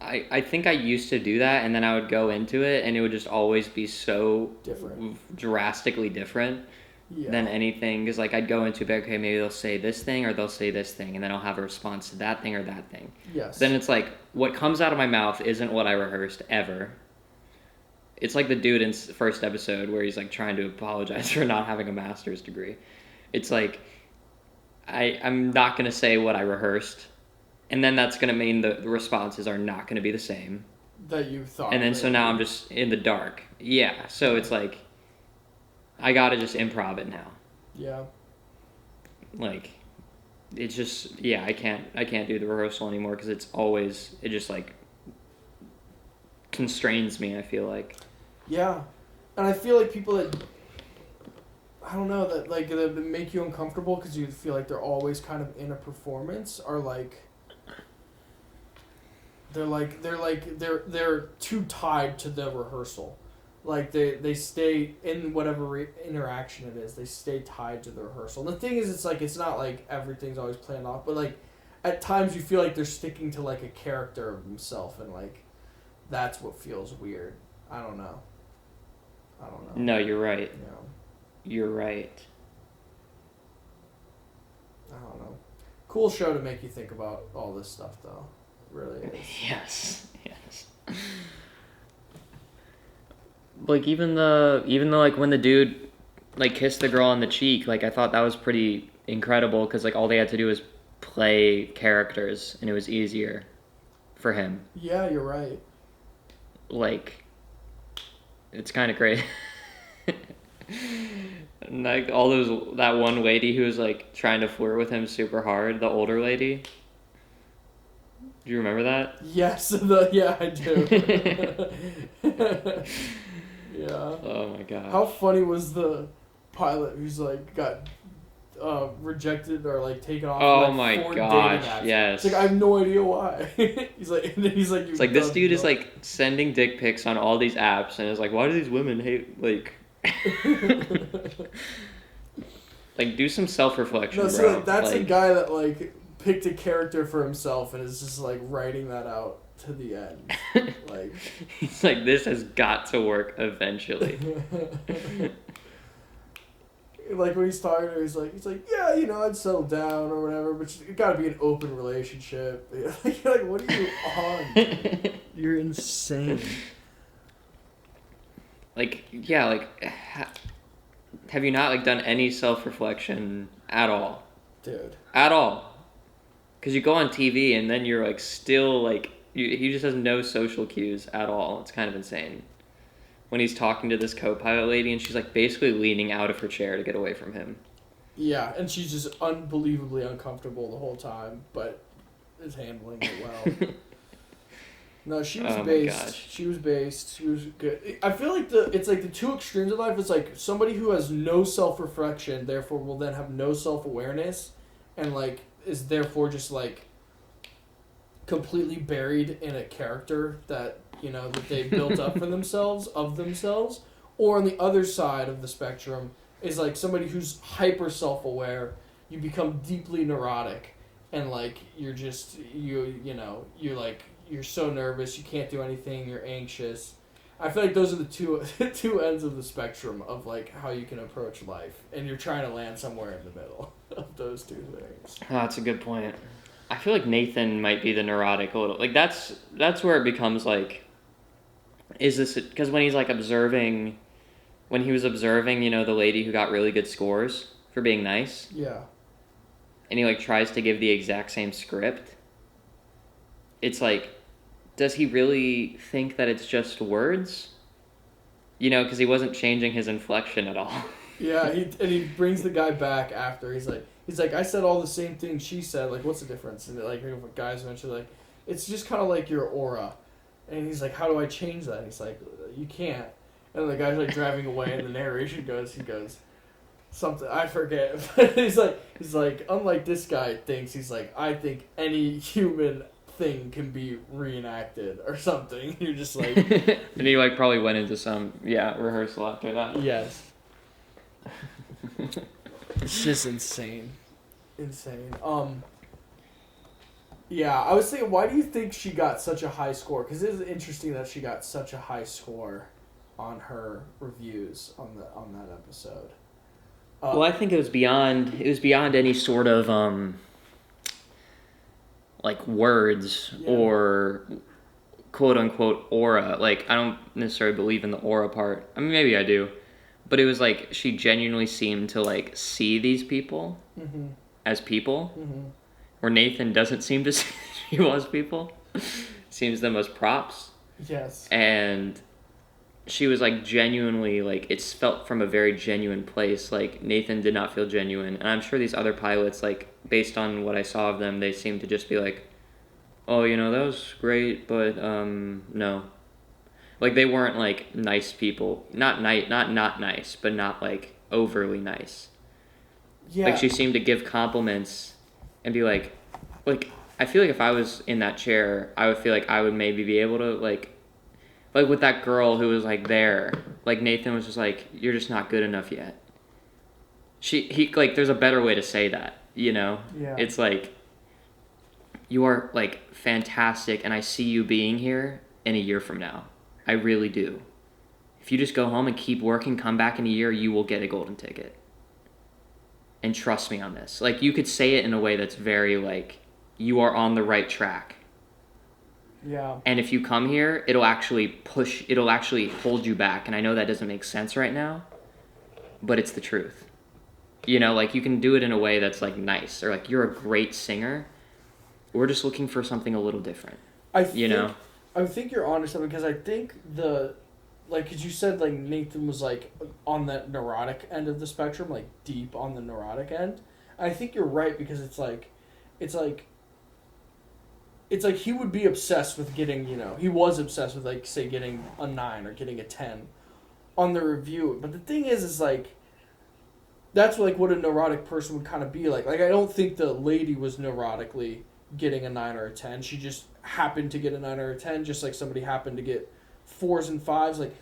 I think I used to do that, and then I would go into it, and it would just always be so different, drastically different. Yeah. Than anything, because like I'd go into it, okay, maybe they'll say this thing or they'll say this thing, and then I'll have a response to that thing or that thing. Yes. Then it's like what comes out of my mouth isn't what I rehearsed ever. It's like the dude in first episode where he's like trying to apologize for not having a master's degree. It's like I'm not gonna say what I rehearsed, and then that's gonna mean the responses are not gonna be the same that you thought. And then so now I'm just in the dark. Yeah. So it's like I gotta just improv it now. Yeah. Like, it's just I can't do the rehearsal anymore because it just like constrains me. I feel like. Yeah, and I feel like people that I don't know that like that make you uncomfortable because you feel like they're always kind of in a performance are like. They're too tied to the rehearsal. Like they stay in whatever interaction it is. They stay tied to the rehearsal. And the thing is, it's not like everything's always planned off, but like at times you feel like they're sticking to like a character of themselves, and like that's what feels weird. I don't know. No, you're right. Yeah. You're right. I don't know. Cool show to make you think about all this stuff, though. really is. Yes. Like even though like when the dude like kissed the girl on the cheek, like I thought that was pretty incredible because like all they had to do was play characters and it was easier for him. Yeah, you're right. Like it's kind of great. And like that one lady who was like trying to flirt with him super hard, the older lady. Do you remember that? Yes, yeah, I do. Yeah. Oh my god. How funny was the pilot who's like got rejected or like taken off? Oh like, my 4 gosh! dating apps. Yes. It's like I have no idea why. he's like It's like this dude is like sending dick pics on all these apps, and it's like, why do these women hate like? Like, do some self-reflection, No, so bro. like, that's like, a guy that like picked a character for himself and is just like writing that out to the end. Like he's like, this has got to work eventually. Like when he's talking to her, he's like, yeah, you know, I'd settle down or whatever, but it got to be an open relationship. You're like, what are you on? Dude? You're insane. Like, yeah, like, have you not like done any self-reflection at all? Dude. At all. Because you go on TV and then you're like still like, he just has no social cues at all. It's kind of insane. When he's talking to this co-pilot lady and she's like basically leaning out of her chair to get away from him. Yeah, and she's just unbelievably uncomfortable the whole time, but is handling it well. No, she was based. She was based. She was good. I feel like it's like the two extremes of life. It's like somebody who has no self-reflection, therefore will then have no self-awareness, and like is therefore just like completely buried in a character that, you know, that they built up for themselves, or on the other side of the spectrum is like somebody who's hyper self-aware. You become deeply neurotic, and like you're just you're so nervous you can't do anything. You're anxious. I feel like those are the two ends of the spectrum of like how you can approach life, and you're trying to land somewhere in the middle of those two things. Oh, that's a good point. I feel like Nathan might be the neurotic a little. Like that's where it becomes like, is this because when he was observing, you know, the lady who got really good scores for being nice. Yeah. And he like tries to give the exact same script. It's like, does he really think that it's just words? You know, because he wasn't changing his inflection at all. Yeah, he brings the guy back after. He's like, I said all the same things she said. Like, what's the difference? And like, guys eventually like, it's just kind of like your aura. And he's like, how do I change that? And he's like, you can't. And the guy's like driving away, and the narration goes, something, I forget. But he's like, unlike this guy thinks, he's like, I think any human thing can be reenacted or something. You're just like. And he like probably went into some rehearsal after that. Yes. It's just insane. Yeah, I was thinking, why do you think she got such a high score? Because it is interesting that she got such a high score on her reviews on that episode. Well, I think it was beyond any sort of like words or quote unquote aura. Like, I don't necessarily believe in the aura part. I mean, maybe I do. But it was like she genuinely seemed to like see these people as people. Mm-hmm. Where Nathan doesn't seem to see you as people. Seems them as props. Yes. And she was like genuinely, like, it's felt from a very genuine place. Like, Nathan did not feel genuine. And I'm sure these other pilots, like, based on what I saw of them, they seemed to just be like, oh, you know, that was great, but no. Like, they weren't like nice people. Not nice, but not like overly nice. Yeah. Like, she seemed to give compliments and be like, I feel like if I was in that chair, I would feel like I would maybe be able to, like with that girl who was, like, there. Like, Nathan was just like, you're just not good enough yet. He like, there's a better way to say that, you know? Yeah. It's like, you are, like, fantastic, and I see you being here in a year from now. I really do. If you just go home and keep working, come back in a year, you will get a golden ticket. And trust me on this. Like, you could say it in a way that's very, like, you are on the right track. Yeah. And if you come here, it'll actually hold you back. And I know that doesn't make sense right now, but it's the truth. You know, like, you can do it in a way that's, like, nice. Or, like, you're a great singer. We're just looking for something a little different. I think you're onto something, because I think because you said, like, Nathan was, like, on that neurotic end of the spectrum, like, deep on the neurotic end. I think you're right, because it's like he would be obsessed with getting, he was obsessed with, like, say, getting a 9 or getting a 10 on the review. But the thing is like, that's, like, what a neurotic person would kind of be like. Like, I don't think the lady was neurotically getting a 9 or a 10. She just happened to get a 9 or a 10, just like somebody happened to get 4s and 5s. Like,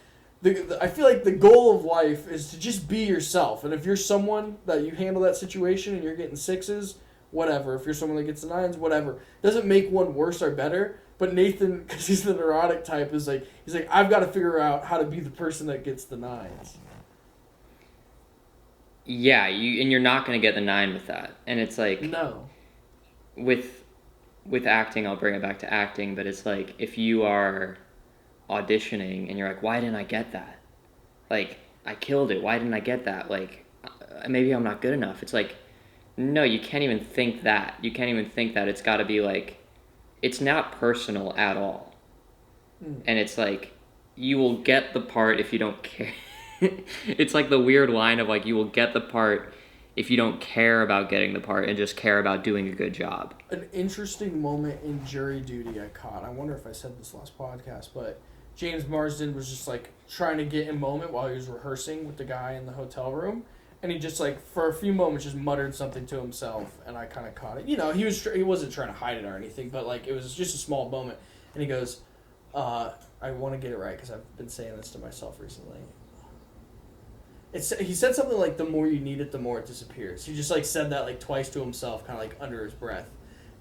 I feel like the goal of life is to just be yourself. And if you're someone that you handle that situation and you're getting 6s, whatever. If you're someone that gets the 9s, whatever. Doesn't make one worse or better. But Nathan, because he's the neurotic type, is like, he's like, I've got to figure out how to be the person that gets the 9s. Yeah, you're not going to get the 9 with that. And it's like, no. With acting, I'll bring it back to acting, but it's like, if you are auditioning and you're like, why didn't I get that? Like, I killed it. Why didn't I get that? Like, maybe I'm not good enough. It's like, no, you can't even think that. You can't even think that. It's got to be like, it's not personal at all. And it's like, you will get the part if you don't care. It's like the weird line of, like, you will get the part if you don't care about getting the part and just care about doing a good job. An interesting moment in jury duty I caught. I wonder if I said this last podcast, but James Marsden was just, like, trying to get in moment while he was rehearsing with the guy in the hotel room. And he just, like, for a few moments just muttered something to himself, and I kind of caught it. You know, he wasn't trying to hide it or anything, but, like, it was just a small moment. And he goes, I want to get it right because I've been saying this to myself recently. He said something like, the more you need it, the more it disappears. He just, like, said that, like, twice to himself, kind of, like, under his breath.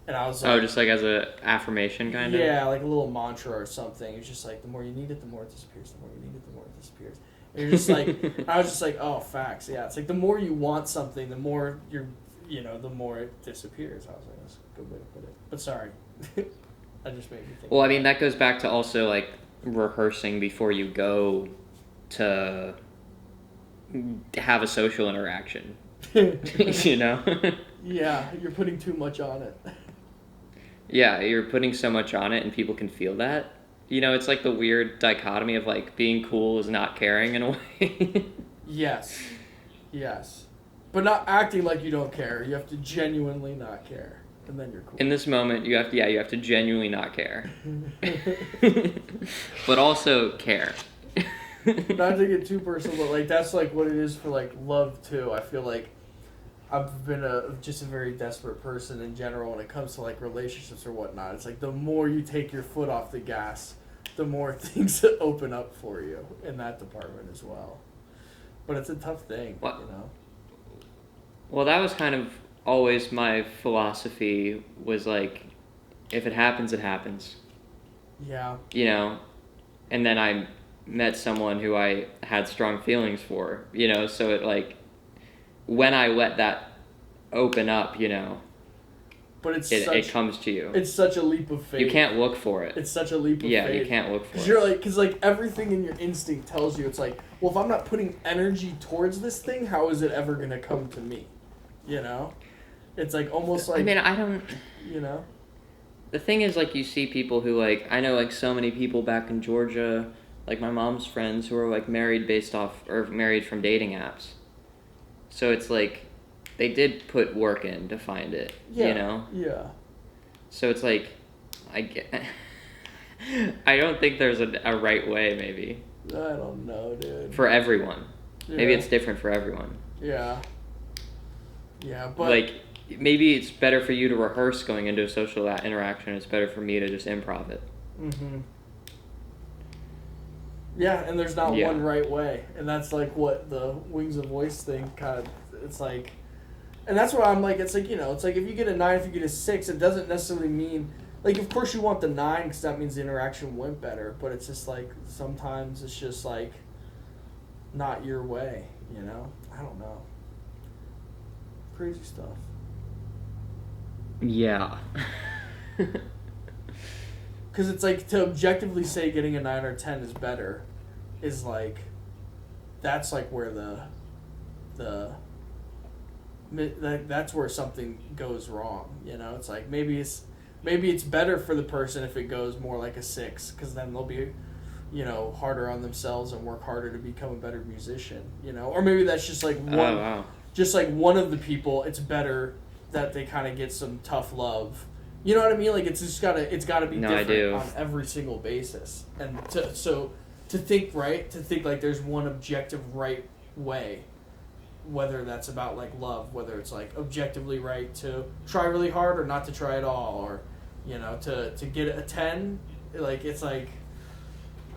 And I was like... Oh, just, like, as a affirmation, kind of? Yeah, like a little mantra or something. It's just like, the more you need it, the more it disappears. The more you need it, the more it disappears. And you're just like... I was just like, oh, facts. Yeah, it's like, the more you want something, the more the more it disappears. I was like, that's a good way to put it. But sorry. That just made me think. Well, I mean, that goes back to also, like, rehearsing before you go to... have a social interaction. You know? Yeah, you're putting too much on it. Yeah, you're putting so much on it and people can feel that. You know, it's like the weird dichotomy of, like, being cool is not caring in a way. Yes. But not acting like you don't care. You have to genuinely not care. And then you're cool. In this moment, you have to genuinely not care. But also care. Not to get too personal, but, like, that's, like, what it is for, like, love, too. I feel like I've been just a very desperate person in general when it comes to, like, relationships or whatnot. It's like, the more you take your foot off the gas, the more things open up for you in that department as well. But it's a tough thing, you know? Well, that was kind of always my philosophy, was, like, if it happens, it happens. Yeah. You know? And then I met someone who I had strong feelings for, you know, so it, like, when I let that open up, you know, but it comes to you. It's such a leap of faith. You can't look for it. It's such a leap of faith. Yeah, you can't look for it. You're like, because, like, everything in your instinct tells you, it's like, well, if I'm not putting energy towards this thing, how is it ever going to come to me? You know? It's like almost like... I mean, I don't... You know? The thing is, like, you see people who, like, I know, like, so many people back in Georgia, like, my mom's friends who are, like, married from dating apps. So it's like, they did put work in to find it, you know? Yeah. So it's like, I don't think there's a right way, maybe. I don't know, dude. For everyone. Yeah. Maybe it's different for everyone. Yeah. Yeah, but... Like, maybe it's better for you to rehearse going into a social interaction. It's better for me to just improv it. Mm-hmm. Yeah, and there's not one right way. And that's, like, what the Wings of Voice thing kind of... It's like... And that's why I'm like, it's like, you know, it's like if you get a 9, if you get a 6, it doesn't necessarily mean... Like, of course you want the 9 because that means the interaction went better. But it's just, like, sometimes it's just, like, not your way, you know? I don't know. Crazy stuff. because it's like to objectively say getting a 9 or 10 is better, is like, that's like where that's where something goes wrong. You know, it's like maybe it's better for the person if it goes more like a 6, because then they'll be, you know, harder on themselves and work harder to become a better musician. You know, or maybe that's just like one. Oh, wow. Just like one of the people, it's better that they kind of get some tough love. You know what I mean? Like it's gotta be different on every single basis. And to think like there's one objective right way, whether that's about like love, whether it's like objectively right to try really hard or not to try at all, or, you know, to get a 10, like it's like,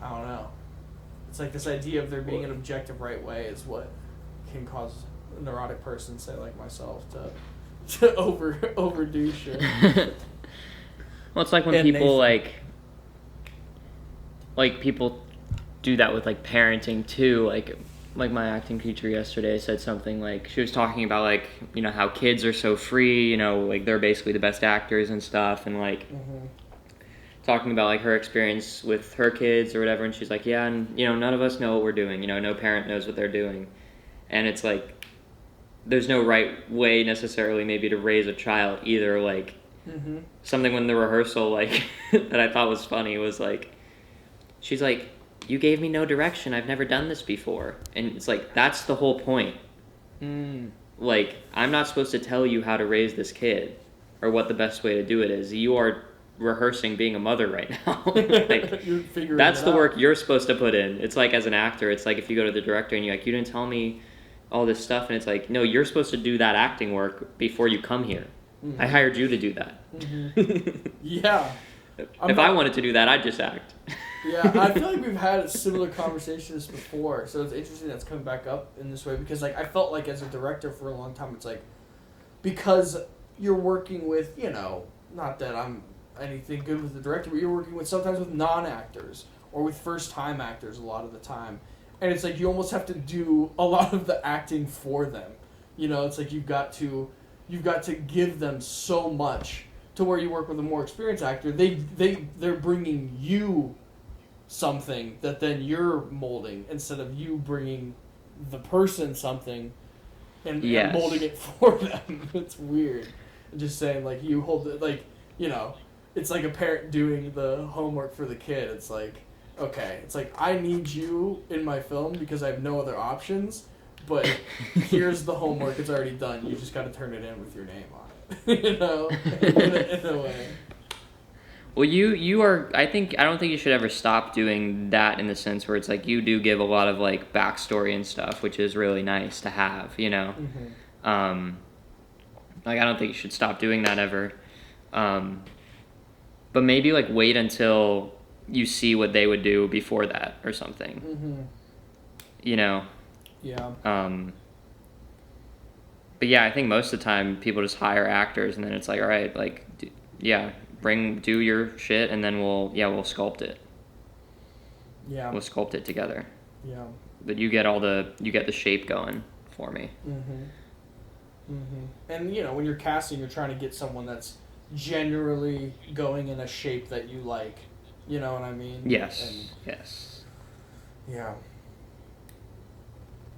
I don't know. It's like this idea of there being an objective right way is what can cause a neurotic person, say like myself, to overdo shit. Well, it's like when people like people do that with like parenting too. Like my acting teacher yesterday said something like, she was talking about like, you know, how kids are so free, you know, like they're basically the best actors and stuff, and like talking about like her experience with her kids or whatever, and she's like, yeah, and you know, none of us know what we're doing, you know, no parent knows what they're doing, and it's like there's no right way necessarily maybe to raise a child either. Like something when the rehearsal like that I thought was funny was like, she's like, you gave me no direction, I've never done this before, and it's like that's the whole point. Like, I'm not supposed to tell you how to raise this kid or what the best way to do it is. You are rehearsing being a mother right now. Like, that's the work you're supposed to put in. It's like as an actor, it's like if you go to the director and you're like, you didn't tell me all this stuff, and it's like, no, you're supposed to do that acting work before you come here. I hired you to do that. Yeah. If I wanted to do that, I'd just act. Yeah, I feel like we've had similar conversations before, so it's interesting that's coming back up in this way, because like I felt like as a director for a long time, it's like, because you're working with, you know, not that I'm anything good with the director, but you're working with sometimes with non-actors or with first-time actors a lot of the time, and it's like you almost have to do a lot of the acting for them. You know, it's like you've got to give them so much, to where you work with a more experienced actor, they're bringing you something that then you're molding, instead of you bringing the person something and molding it for them. It's weird. Just saying, like, you hold it, like, you know, it's like a parent doing the homework for the kid. It's like, okay, it's like, I need you in my film because I have no other options, but here's the homework, it's already done. You just got to turn it in with your name on it. You know, in a way. Well, you are, I don't think you should ever stop doing that, in the sense where it's like you do give a lot of like backstory and stuff, which is really nice to have, you know. Like, I don't think you should stop doing that ever. But maybe like wait until you see what they would do before that or something. You know. Yeah. But yeah, I think most of the time people just hire actors, and then it's like, all right, like, do your shit, and then we'll sculpt it. Yeah. We'll sculpt it together. Yeah. But you get the shape going for me. And, you know, when you're casting, you're trying to get someone that's generally going in a shape that you like. You know what I mean? Yes. Yes. Yeah.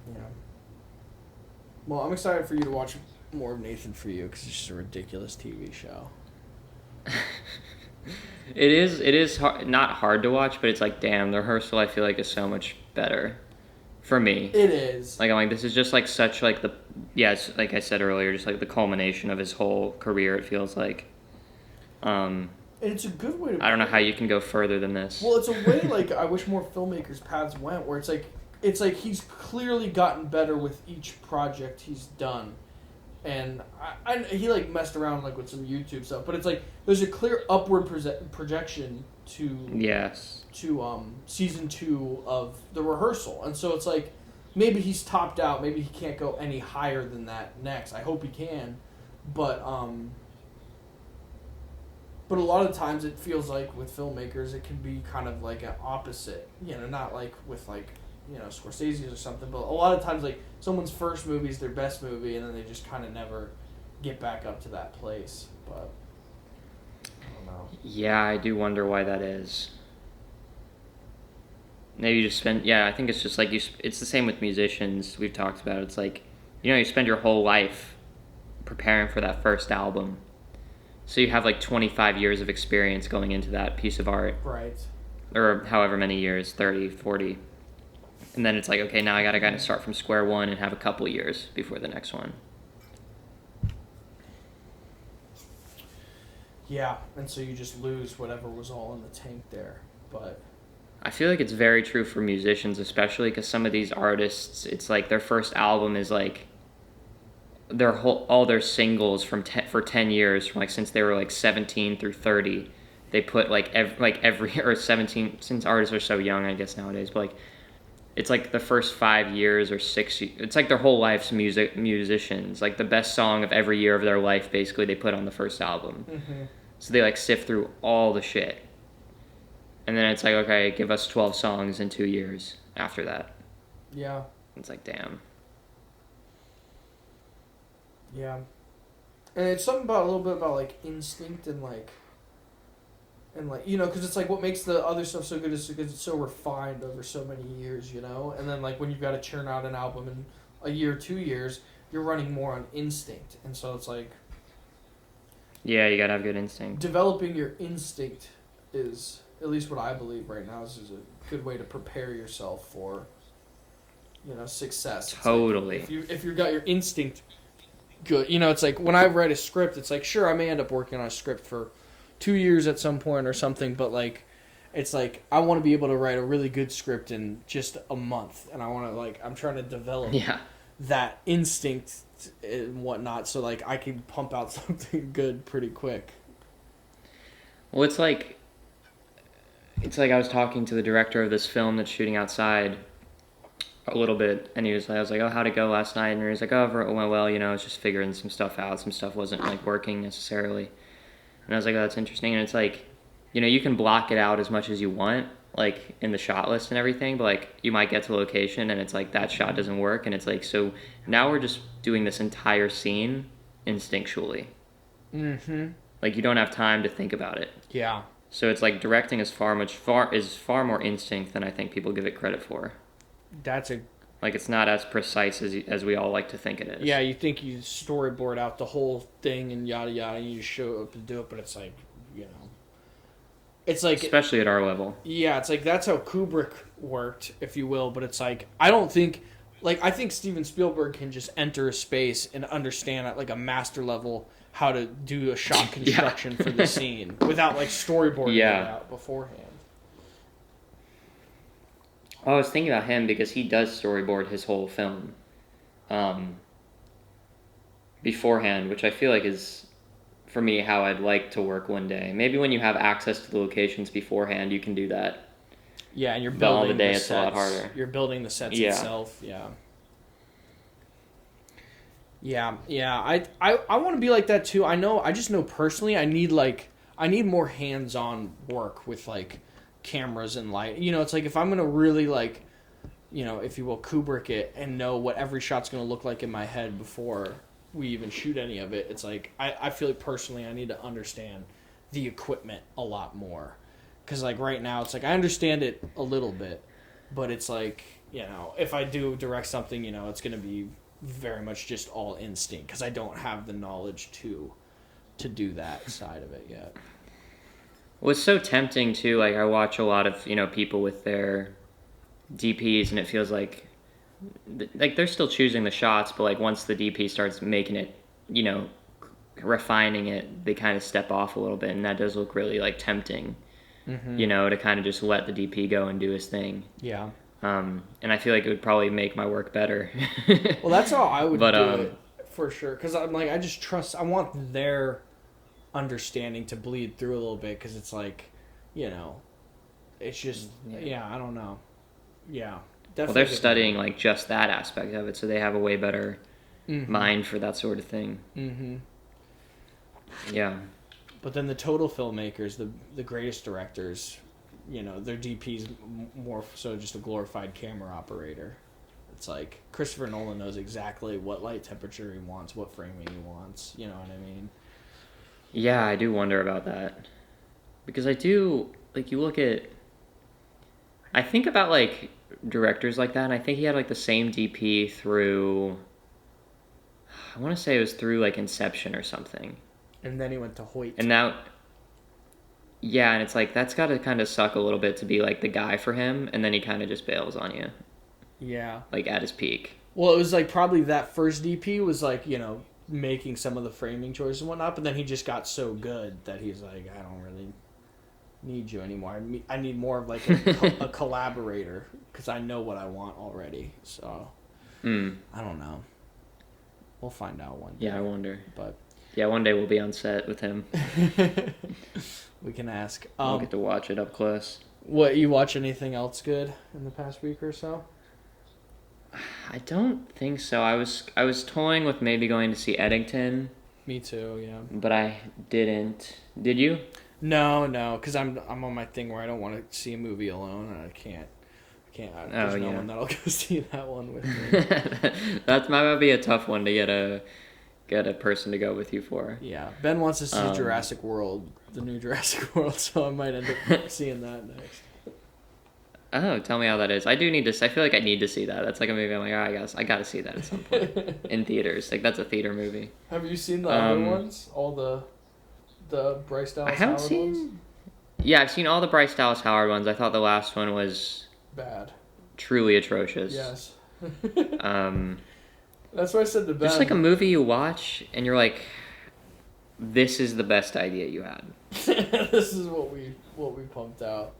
Yeah. Well, I'm excited for you to watch more of Nathan For You, because it's just a ridiculous TV show. It is not hard to watch, but it's like, damn, the rehearsal I feel like is so much better for me. It is. Like, I'm like, this is just like such like it's like I said earlier, just like the culmination of his whole career, it feels like. And it's a good way to... I don't know how you can go further than this. Well, it's a way, like, I wish more filmmakers' paths went, where it's like he's clearly gotten better with each project he's done. And he, like, messed around, like, with some YouTube stuff. But it's like, there's a clear upward projection to season 2 of The Rehearsal. And so it's like, maybe he's topped out. Maybe he can't go any higher than that next. I hope he can. But a lot of times it feels like with filmmakers, it can be kind of like an opposite. You know, not like with, like, you know, Scorsese's or something, but a lot of times, like, someone's first movie is their best movie, and then they just kind of never get back up to that place. But don't know. Yeah, I do wonder why that is. Maybe you just spend. Yeah, I think it's just like it's the same with musicians. We've talked about it. It's like, you spend your whole life preparing for that first album, so you have like 25 years of experience going into that piece of art. Right. Or however many years, 30, 40. And then it's like, okay, now I gotta kind of start from square one and have a couple years before the next one. Yeah, and so you just lose whatever was all in the tank there. But I feel like it's very true for musicians, especially because some of these artists, it's like their first album is like all their singles for 10 years, from like since they were like 17 through 30. They put every or 17, since artists are so young, I guess nowadays, but like it's like the first 5 years or 6 years, it's like their whole life's musicians, like the best song of every year of their life basically they put on the first album. mm-hmm. So they like sift through all the shit, and then it's like, okay, give us 12 songs in 2 years after that. Yeah. It's like, damn. Yeah. And it's something about a little bit about like instinct and like because it's like what makes the other stuff so good is because it's so refined over so many years, and then like when you've got to churn out an album in a year, 2 years, you're running more on instinct, and so it's like, yeah, you gotta have good instinct. Developing your instinct is, at least what I believe right now, is a good way to prepare yourself for success. Totally. Like if you've got your instinct good, it's like when I write a script, it's like, sure, I may end up working on a script for 2 years at some point or something, but like it's like I want to be able to write a really good script in just a month, and I want to I'm trying to develop that instinct and whatnot, so like I can pump out something good pretty quick. Well, it's like I was talking to the director of this film that's shooting outside a little bit, and I was like, oh, how'd it go last night? And he was like, oh, it went well, I was just figuring some stuff out. Some stuff wasn't like working necessarily. And I was like, oh, that's interesting. And it's like, you can block it out as much as you want, like in the shot list and everything, but like you might get to location and it's like that shot doesn't work, and it's like, so now we're just doing this entire scene instinctually. Mm-hmm. Like you don't have time to think about it. Yeah. So it's like directing is far more instinct than I think people give it credit for. Like it's not as precise as we all like to think it is. Yeah, you think you storyboard out the whole thing and yada yada, and you show up and do it, but it's like, it's like, especially at our level. Yeah, it's like that's how Kubrick worked, if you will. But it's like I think Steven Spielberg can just enter a space and understand at like a master level how to do a shot construction for the scene without like storyboarding it out beforehand. I was thinking about him because he does storyboard his whole film beforehand, which I feel like is, for me, how I'd like to work one day. Maybe when you have access to the locations beforehand, you can do that. Yeah, and you're building all the day, the it's sets. a lot harder. You're building the sets itself. Yeah. Yeah. I want to be like that too. I just know personally I need more hands-on work with like cameras and light. It's like if I'm gonna really like, if you will, Kubrick it and know what every shot's gonna look like in my head before we even shoot any of it. It's like I feel like personally I need to understand the equipment a lot more, because like right now it's like I understand it a little bit, but it's like if I do direct something, it's gonna be very much just all instinct because I don't have the knowledge to do that side of it yet. Well, it's so tempting too. Like I watch a lot of people with their DPs, and it feels like they're still choosing the shots, but like once the DP starts making it, refining it, they kind of step off a little bit, and that does look really like tempting. Mm-hmm. To kind of just let the DP go and do his thing. Yeah. And I feel like it would probably make my work better. Well, that's how I would do it for sure, because I'm like I want their understanding to bleed through a little bit, because it's like, it's just I don't know. Yeah, definitely. Well, they're studying like just that aspect of it, so they have a way better mind for that sort of thing. Mm-hmm. Yeah. But then the total filmmakers, the greatest directors, their DP's more so just a glorified camera operator. It's like Christopher Nolan knows exactly what light temperature he wants, what framing he wants. You know what I mean? Yeah, I do wonder about that. Because I do, like, you look at, I think about, like, directors like that, and I think he had, like, the same DP through, I want to say it was through, like, Inception or something. And then he went to Hoyt. And now, yeah, and it's like, that's got to kind of suck a little bit to be, like, the guy for him, and then he kind of just bails on you. Yeah. Like, at his peak. Well, it was, like, probably that first DP was, like, you know, making some of the framing choices and whatnot, but then he just got so good that he's like, I don't really need you anymore. I need more of, like, a collaborator, because I know what I want already, so I don't know. We'll find out one day. Yeah, I wonder. But yeah, one day we'll be on set with him. We can ask. We'll get to watch it up close. What, you watch anything else good in the past week or so? I don't think so. I was toying with maybe going to see Eddington. Me too, yeah. But I didn't. Did you? No, because I'm on my thing where I don't want to see a movie alone, and I can't. There's no one that'll go see that one with me. That might be a tough one to get a person to go with you for. Yeah, Ben wants to see Jurassic World, the new Jurassic World, so I might end up seeing that next. Oh, tell me how that is. I do need to. I feel like I need to see that. That's like a movie. I'm like, I got to see that at some point in theaters. Like that's a theater movie. Have you seen the other ones? All the Bryce Dallas Howard ones? Yeah, I've seen all the Bryce Dallas Howard ones. I thought the last one was bad, truly atrocious. Yes. That's what I said to Ben. Just like a movie you watch and you're like, this is the best idea you had. This is what we pumped out.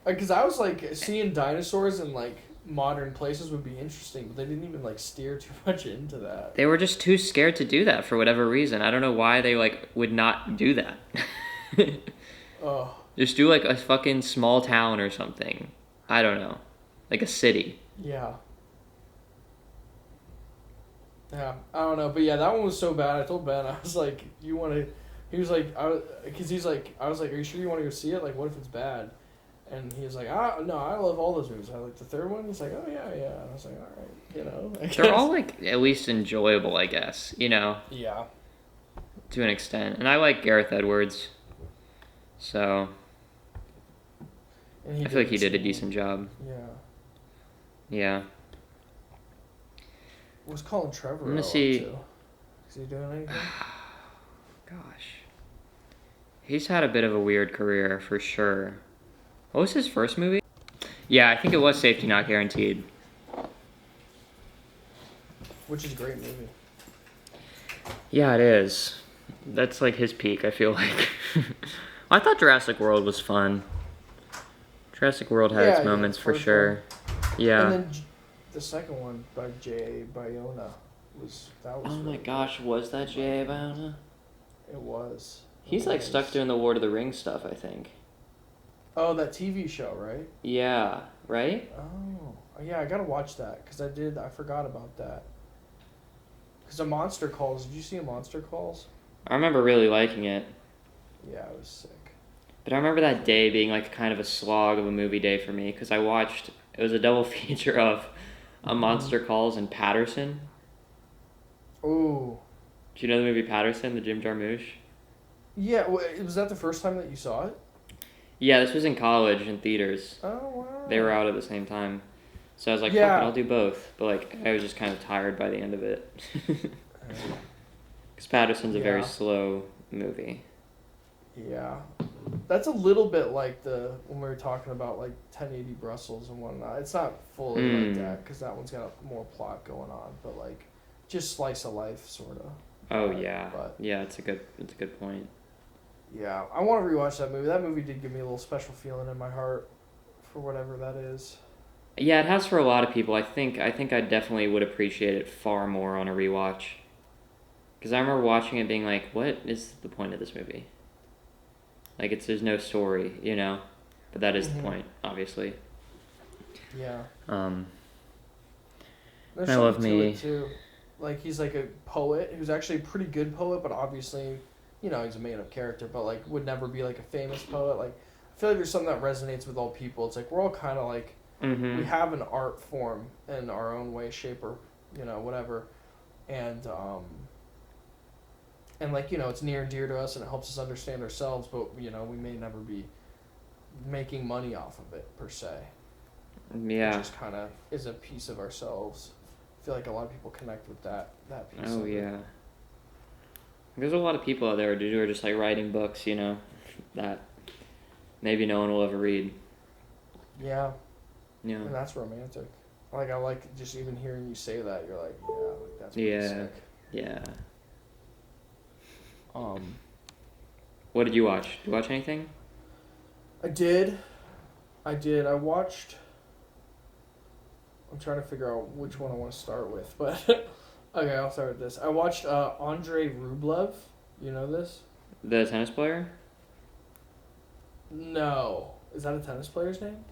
Because I was like, seeing dinosaurs in like modern places would be interesting, but they didn't even like steer too much into that. They were just too scared to do that for whatever reason. I don't know why they like would not do that. Oh. Just do like a fucking small town or something. I don't know. Like a city. Yeah. Yeah, I don't know, but yeah, that one was so bad. I told Ben, I was like, "You want to?" He was like, I was like, "Are you sure you want to go see it? Like, what if it's bad?" And he was like, no, I love all those movies. I like the third one. He's like, oh yeah. And I was like, all right, you know. They're all like at least enjoyable, I guess. You know. Yeah. To an extent, and I like Gareth Edwards, so I feel like he did a decent job. Yeah. Yeah. What's Colin Trevor? I'm gonna see. Is he doing anything? Gosh, he's had a bit of a weird career for sure. What was his first movie? Yeah, I think it was Safety Not Guaranteed. Which is a great movie. Yeah, it is. That's like his peak, I feel like. I thought Jurassic World was fun. Jurassic World had its moments for sure. Yeah. And then the second one by J.A. Bayona was Oh my gosh, was that J.A. Bayona? It was. He's like stuck doing the Lord of the Rings stuff, I think. Oh, that TV show, right? Yeah, right? Oh, yeah, I gotta watch that, because I forgot about that. Because A Monster Calls, did you see A Monster Calls? I remember really liking it. Yeah, it was sick. But I remember that day being like kind of a slog of a movie day for me, because it was a double feature of A Monster Calls and Patterson. Ooh. Do you know the movie Patterson, the Jim Jarmusch? Yeah, was that the first time that you saw it? Yeah, this was in college in theaters. Oh, wow. They were out at the same time. So I was like, fuck it, I'll do both. But like, I was just kind of tired by the end of it. Because Patterson's a very slow movie. Yeah. That's a little bit like when we were talking about like 1080 Brussels and whatnot. It's not fully like that, because that one's got more plot going on. But like, just slice of life, sort of. Oh, yeah. But, yeah, it's a good point. Yeah, I want to rewatch that movie. That movie did give me a little special feeling in my heart, for whatever that is. Yeah, it has for a lot of people. I think I definitely would appreciate it far more on a rewatch. Because I remember watching it being like, what is the point of this movie? Like, there's no story, you know? But that is the point, obviously. Yeah. I love me. Too. Like, he's like a poet who's actually a pretty good poet, but obviously, you know, he's a made-up character, but like would never be like a famous poet. Like, I feel like there's something that resonates with all people. It's like we're all kind of like, we have an art form in our own way, shape, or, you know, whatever. And and like, you know, it's near and dear to us and it helps us understand ourselves, but you know, we may never be making money off of it per se. Yeah. It just kind of is a piece of ourselves. I feel like a lot of people connect with that piece. Oh of yeah. it. There's a lot of people out there who are just like writing books, you know, that maybe no one will ever read. Yeah. Yeah. And that's romantic. Like, I like just even hearing you say that. You're like, yeah, like, that's pretty sick. Yeah. Um, What did you watch? Did you watch anything? I did. I watched. I'm trying to figure out which one I want to start with, but okay, I'll start with this. I watched Andrei Rublev. You know this? The tennis player? No. Is that a tennis player's name?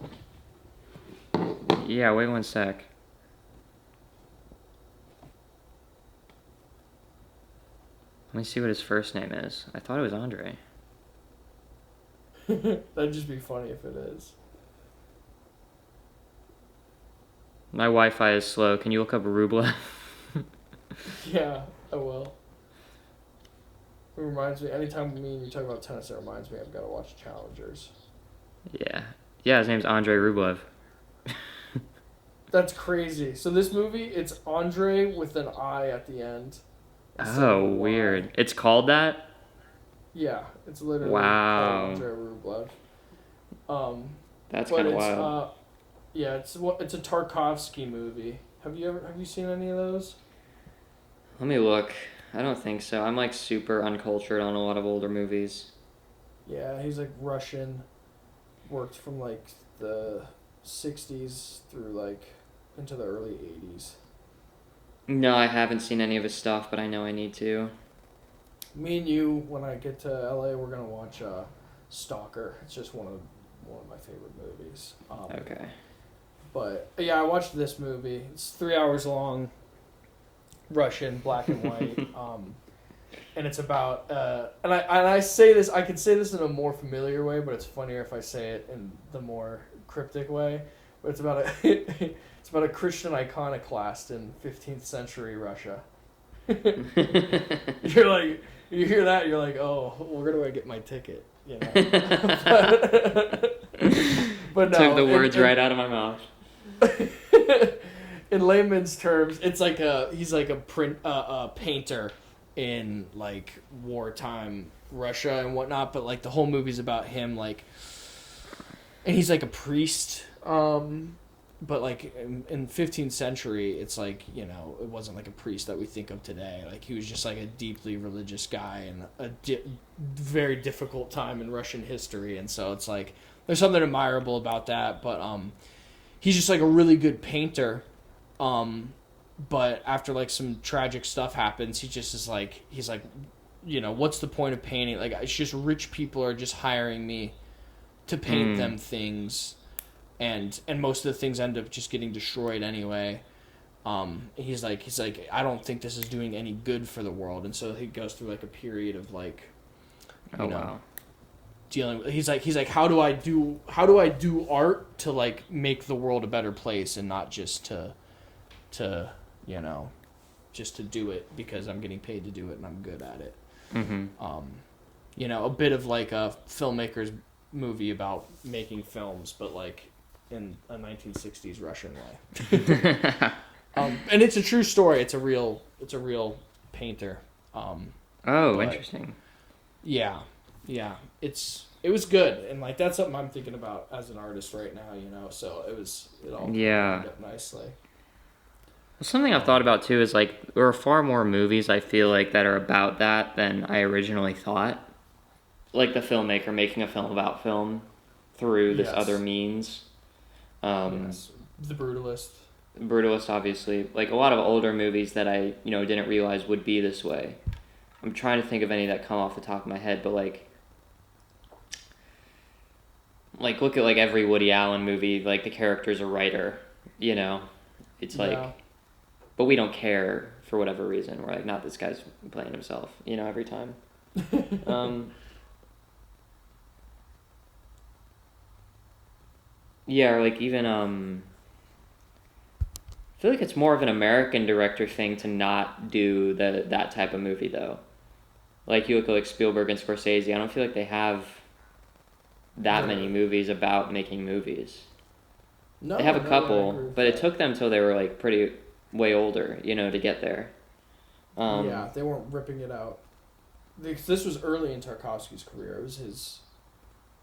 Yeah, wait one sec. Let me see what his first name is. I thought it was Andre. That'd just be funny if it is. My Wi-Fi is slow. Can you look up Rublev? Yeah, I will. It reminds me, anytime me and you talk about tennis, it reminds me I've got to watch Challengers. Yeah. Yeah, his name's Andrei Rublev. That's crazy. So this movie, it's Andre with an I at the end. Oh, weird. It's called that? Yeah, it's literally wow. called Andrei Rublev. That's kind of wild. Yeah, it's a Tarkovsky movie. Have you seen any of those? Let me look. I don't think so. I'm like super uncultured on a lot of older movies. Yeah, he's like Russian. Worked from like the 60s through like into the early 80s. No, I haven't seen any of his stuff, but I know I need to. Me and you, when I get to LA, we're gonna watch Stalker. It's just one of my favorite movies. Okay. But yeah, I watched this movie. It's 3 hours long. Russian, black and white. And it's about and I say this, I can say this in a more familiar way, but it's funnier if I say it in the more cryptic way. But it's about a Christian iconoclast in 15th century Russia. You're like, you hear that, you're like, oh, where do I get my ticket? You know. But no, took the words right out of my mouth. In layman's terms, it's like he's like a painter in like wartime Russia and whatnot, but like the whole movie's about him, like, and he's like a priest, but like in 15th century, it's like, you know, it wasn't like a priest that we think of today. Like, he was just like a deeply religious guy in a very difficult time in Russian history, and so it's like there's something admirable about that, but he's just like a really good painter. But after like some tragic stuff happens, he just is like, he's like, you know, what's the point of painting? Like, it's just rich people are just hiring me to paint them things, and most of the things end up just getting destroyed anyway. He's like, I don't think this is doing any good for the world, and so he goes through like a period of like, you know, wow. dealing with. He's like, how do I do art to like make the world a better place, and not just to you know, just to do it because I'm getting paid to do it and I'm good at it. Mm-hmm. You know, a bit of like a filmmaker's movie about making films, but like in a 1960s Russian way. And it's a true story. It's a real painter. Interesting. Yeah. It was good, and like that's something I'm thinking about as an artist right now. You know, so it all lined up nicely. Something I've thought about too is like there are far more movies I feel like that are about that than I originally thought. Like the filmmaker making a film about film through this other means. Yes. The Brutalist. Brutalist, obviously. Like a lot of older movies that I, you know, didn't realize would be this way. I'm trying to think of any that come off the top of my head, but like look at like every Woody Allen movie, like the character's a writer, you know? It's like, but we don't care for whatever reason. We're like, not this guy's playing himself, you know, every time. Yeah, or like even I feel like it's more of an American director thing to not do that type of movie though. like you look at like Spielberg and Scorsese, I don't feel like they have that many movies about making movies. No, They have a no, I couple, agree with but it that. took them till they were like pretty way older, to get there. Yeah, they weren't ripping it out. This was early in Tarkovsky's career. It was his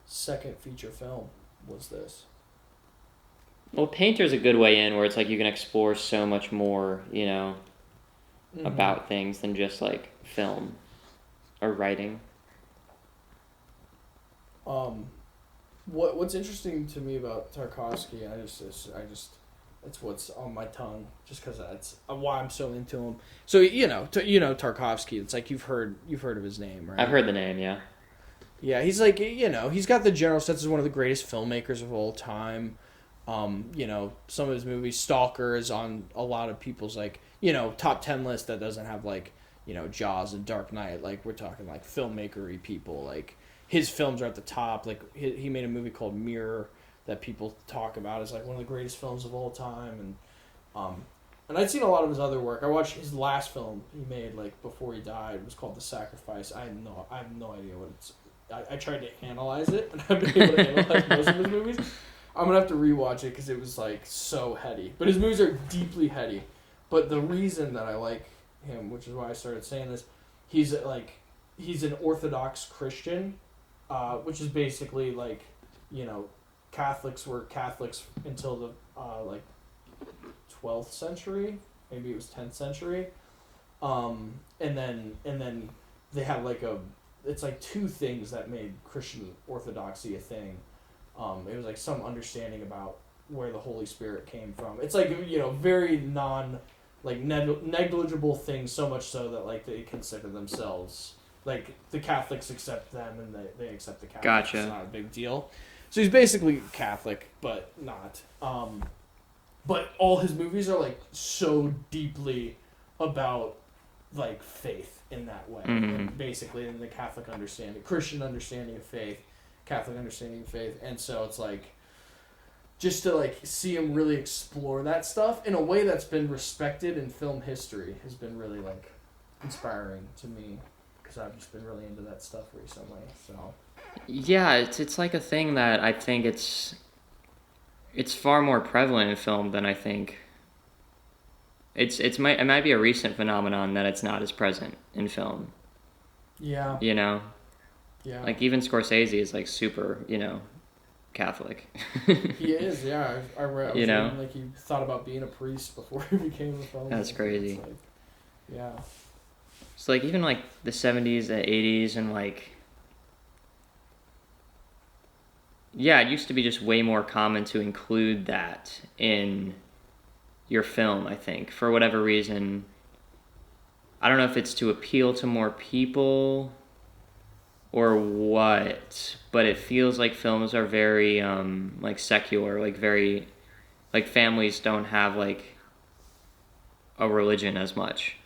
second feature film. Was this? Well, Painter's a good way in where it's like you can explore so much more, about things than just like film or writing. What's interesting to me about Tarkovsky, it's what's on my tongue, just because that's why I'm so into him. So Tarkovsky. It's like you've heard of his name, right? I've heard the name, yeah. Yeah, he's like he's got the general sense as one of the greatest filmmakers of all time. Some of his movies, Stalker is on a lot of people's like top 10 list that doesn't have like Jaws and Dark Knight. Like we're talking like filmmakery people. Like his films are at the top. Like he made a movie called Mirror that people talk about as like one of the greatest films of all time. And I'd seen a lot of his other work. I watched his last film he made like before he died. It was called The Sacrifice. I have no idea what it's. I tried to analyze it, and I've been able to analyze most of his movies. I'm gonna have to rewatch it because it was like so heady. But his movies are deeply heady. But the reason that I like him, which is why I started saying this, he's an Orthodox Christian, which is basically like, Catholics were Catholics until the 12th century, maybe it was 10th century, and then they have it's like two things that made Christian orthodoxy a thing. It was like some understanding about where the Holy Spirit came from. It's like very negligible things, so much so that like they consider themselves like the Catholics accept them and they accept the Catholics. Gotcha. It's not a big deal. So he's basically Catholic, but not. But all his movies are like so deeply about like faith in that way, and basically in the Catholic understanding, Christian understanding of faith, Catholic understanding of faith, and so it's like just to like see him really explore that stuff in a way that's been respected in film history has been really like inspiring to me because I've just been really into that stuff recently. So yeah, it's like a thing that I think it's far more prevalent in film than I think. It might be a recent phenomenon that it's not as present in film. Yeah. Yeah. Like even Scorsese is like super, Catholic. He is, yeah. I read reading, like he thought about being a priest before he became a film. That's crazy. Like, yeah. So like even like the 70s and 80s and like yeah, it used to be just way more common to include that in your film, I think. For whatever reason, I don't know if it's to appeal to more people or what, but it feels like films are very like secular, like very like families don't have like a religion as much.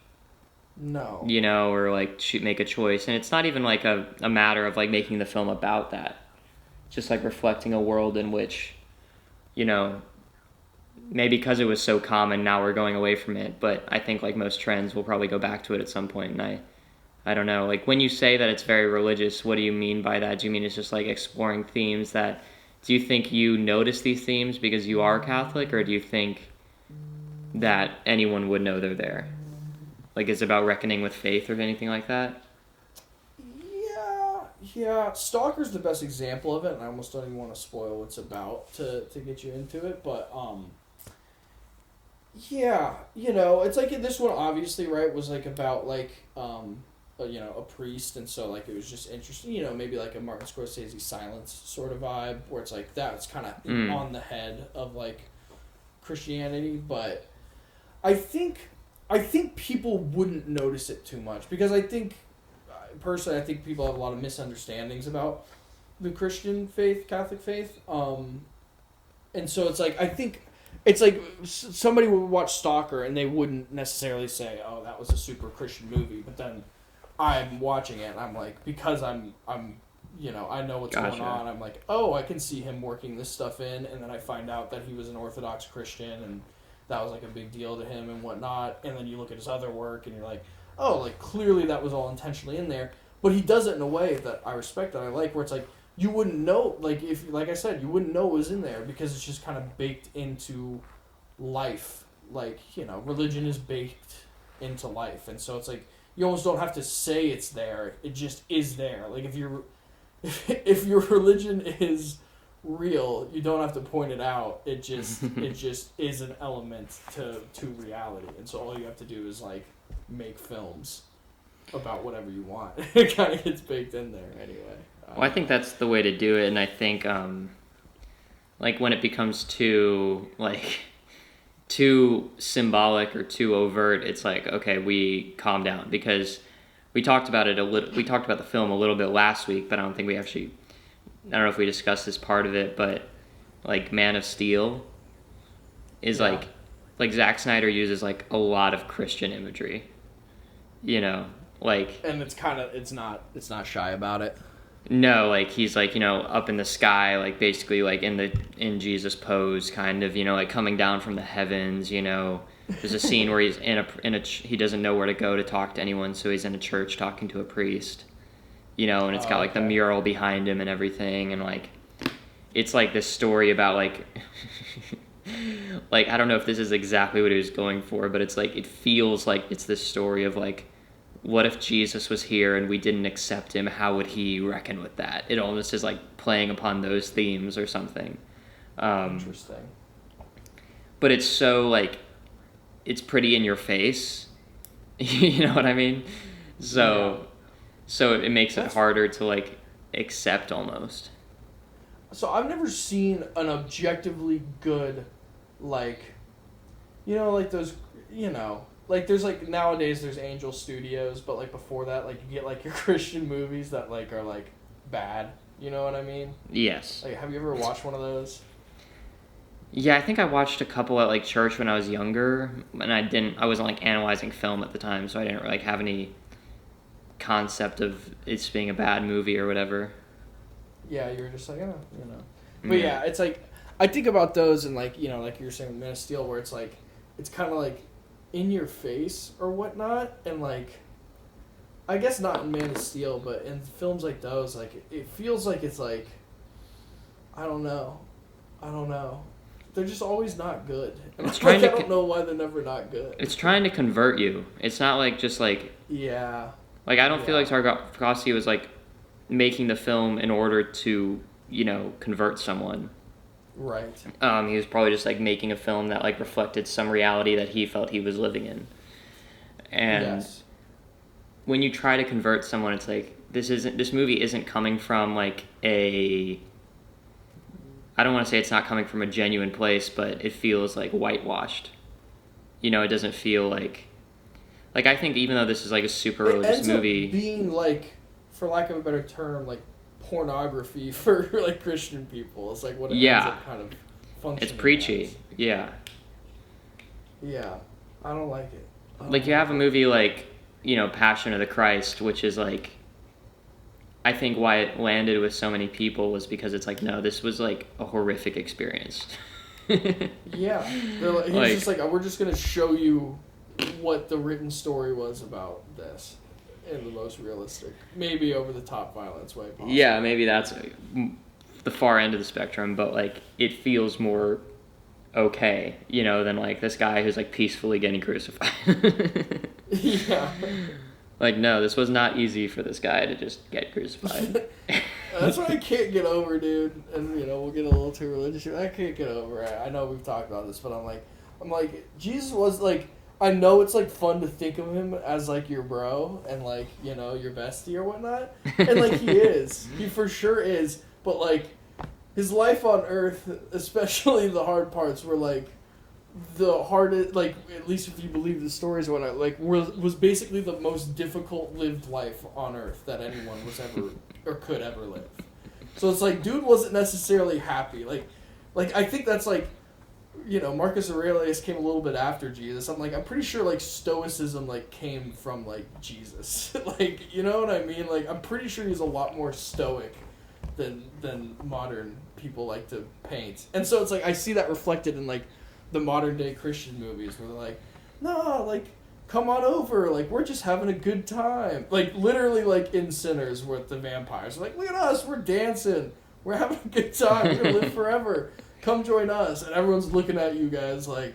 No. Or like make a choice, and it's not even like a matter of like making the film about that. Just like reflecting a world in which, maybe because it was so common, now we're going away from it. But I think like most trends, we'll probably go back to it at some point. And I don't know. Like when you say that it's very religious, what do you mean by that? Do you mean it's just like exploring themes that? Do you think you notice these themes because you are Catholic, or do you think that anyone would know they're there? Like is it about reckoning with faith or anything like that? Yeah, Stalker's the best example of it, and I almost don't even want to spoil what it's about to get you into it, but, yeah, it's like this one obviously, right, was like about, like, a priest, and so, like, it was just interesting, maybe like a Martin Scorsese Silence sort of vibe, where it's like, that's kind of on the head of, like, Christianity, but I think people wouldn't notice it too much, because personally, I think people have a lot of misunderstandings about the Christian faith, Catholic faith. And so it's like, I think it's like somebody would watch Stalker and they wouldn't necessarily say, oh, that was a super Christian movie. But then I'm watching it and I'm like, because I'm I know what's going on. I'm like, oh, I can see him working this stuff in. And then I find out that he was an Orthodox Christian and that was like a big deal to him and whatnot. And then you look at his other work and you're like, oh, like clearly that was all intentionally in there. but he does it in a way that I respect, that I like, where it's like you wouldn't know, like if like I said, you wouldn't know it was in there because it's just kind of baked into life. Like, you know, religion is baked into life, and so it's like you almost don't have to say it's there, it just is there. Like if your religion is real, you don't have to point it out, it just is an element to reality, and so all you have to do is like make films about whatever you want. It kind of gets baked in there anyway. Well, I think that's the way to do it, and I think like when it becomes too symbolic or too overt, it's like, okay, we calm down, because we talked about it a little. We talked about the film a little bit last week, but I don't think we actually. I don't know if we discussed this part of it, but like Man of Steel is like Zack Snyder uses like a lot of Christian imagery, you know, like, and it's not shy about it. No, like he's like, you know, up in the sky, like basically like in Jesus pose, kind of, you know, like coming down from the heavens, you know. There's a scene where he's in a he doesn't know where to go to talk to anyone, so he's in a church talking to a priest, you know, and it's got like the mural behind him and everything, and like it's like this story about like like I don't know if this is exactly what he was going for, but it's like it feels like it's this story of like, what if Jesus was here and we didn't accept him? How would he reckon with that? It almost is like playing upon those themes or something. Interesting. But it's so like, it's pretty in your face. You know what I mean? So it makes it harder to like accept almost. So I've never seen an objectively good, like, you know, like those, you know, like there's like nowadays there's Angel Studios, but like before that, like you get like your Christian movies that like are like bad. You know what I mean? Yes. Like, have you ever watched one of those? Yeah, I think I watched a couple at like church when I was younger, and I wasn't like analyzing film at the time, so I didn't like have any concept of it being a bad movie or whatever. Yeah, you were just like, oh, you know. But yeah, it's like I think about those, and like, you know, like you were saying with Man of Steel, where it's like it's kind of like in your face or whatnot, and like I guess not in Man of Steel, but in films like those, like it feels like it's like I don't know. They're just always not good. And It's trying I to don't know why they're never not good. It's trying to convert you. It's not like just like like I don't feel like Tarkovsky was like making the film in order to, you know, convert someone. Right. He was probably just like making a film that like reflected some reality that he felt he was living in. And when you try to convert someone, it's like this movie isn't coming from like I don't want to say it's not coming from a genuine place, but it feels like whitewashed. You know, it doesn't feel like I think even though this is like a super religious movie, up being like, for lack of a better term, like pornography for like Christian people. It's like what it ends up kind of functioning. It's preachy. As. Yeah. Yeah, I don't like it. Like you have a movie like, you know, Passion of the Christ, which is like, I think why it landed with so many people was because it's like, no, this was like a horrific experience. Yeah, he's just like, we're just gonna show you what the written story was about this in the most realistic, maybe over the top violence way possible. Yeah, maybe that's the far end of the spectrum, but like it feels more okay, you know, than like this guy who's like peacefully getting crucified. Yeah. Like, no, this was not easy for this guy to just get crucified. That's what I can't get over, dude. And, you know, we'll get a little too religious. I can't get over it. I know we've talked about this, but I'm like, Jesus was, like, I know it's, like, fun to think of him as, like, your bro and, like, you know, your bestie or whatnot. And, like, he is. He for sure is. But, like, his life on Earth, especially the hard parts, were, like, the hardest, like, at least if you believe the stories or whatnot, like, was basically the most difficult lived life on Earth that anyone was ever, or could ever live. So it's like, dude wasn't necessarily happy. Like, I think that's, like, you know, Marcus Aurelius came a little bit after Jesus. I'm pretty sure, like, Stoicism, like, came from, like, Jesus. Like, you know what I mean? Like, I'm pretty sure he's a lot more stoic than modern people like to paint. And so it's like, I see that reflected in, like, the modern day Christian movies where they're like, no, like, come on over, like, we're just having a good time. Like, literally, like, in Sinners with the vampires. Like, look at us, we're dancing. We're having a good time. We're going to live forever. Come join us. And everyone's looking at you guys like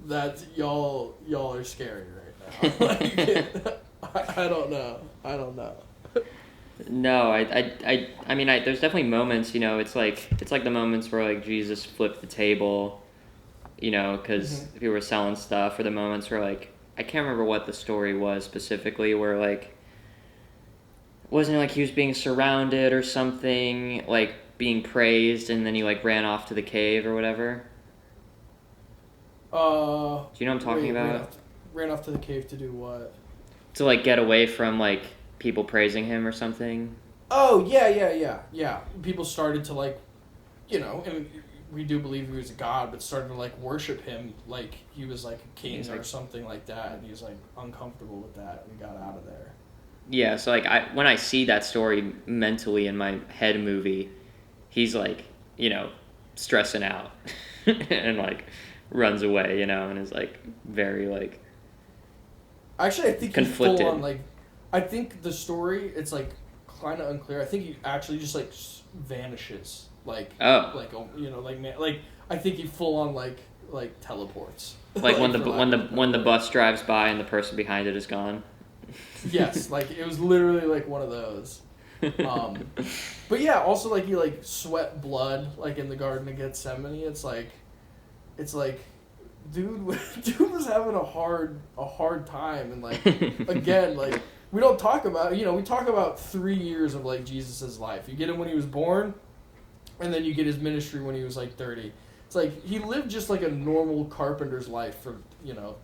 that y'all are scary right now. Like, I don't know. No, I mean, there's definitely moments, you know, it's like the moments where, like, Jesus flipped the table, you know, because people were selling stuff, or the moments where, like, I can't remember what the story was specifically, where, like, wasn't it like he was being surrounded or something, like, being praised, and then he, like, ran off to the cave or whatever? Do you know what I'm talking about? Ran off to the cave to do what? To, like, get away from, like, people praising him or something. Oh, yeah. People started to, like, you know, and we do believe he was a god, but started to, like, worship him like he was, like, a king or something like that, and he was, like, uncomfortable with that, and we got out of there. Yeah, so, like, when I see that story mentally in my head movie, he's, like, you know, stressing out and, like, runs away, you know, and is, like, very, like, actually, I think conflicted. He's full on, like, I think the story, it's, like, kind of unclear. I think he actually just, like, vanishes. Like, you know, like I think he full on, like teleports. Like, when the bus drives by and the person behind it is gone. Yes, like, it was literally, like, one of those. But yeah, also, like, he, like, sweat blood, like, in the Garden of Gethsemane. It's like, dude was having a hard time, and, like, again, like, we don't talk about, you know, we talk about 3 years of, like, Jesus's life. You get him when he was born, and then you get his ministry when he was, like, 30. It's like, he lived just like a normal carpenter's life for, you know,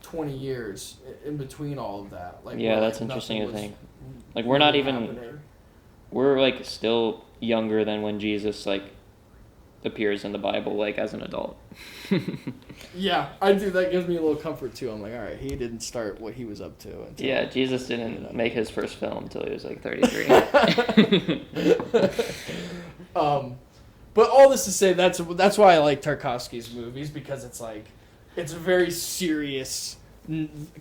20 years in between all of that. Like, yeah, that's interesting to think. Like, we're not even happening. We're, like, still younger than when Jesus, like, appears in the Bible, like, as an adult. Yeah, I do. That gives me a little comfort too. I'm like, all right, he didn't start what he was up to until, yeah, Jesus didn't make his first film until he was, like, 33. But all this to say, that's why I like Tarkovsky's movies, because it's like, it's a very serious,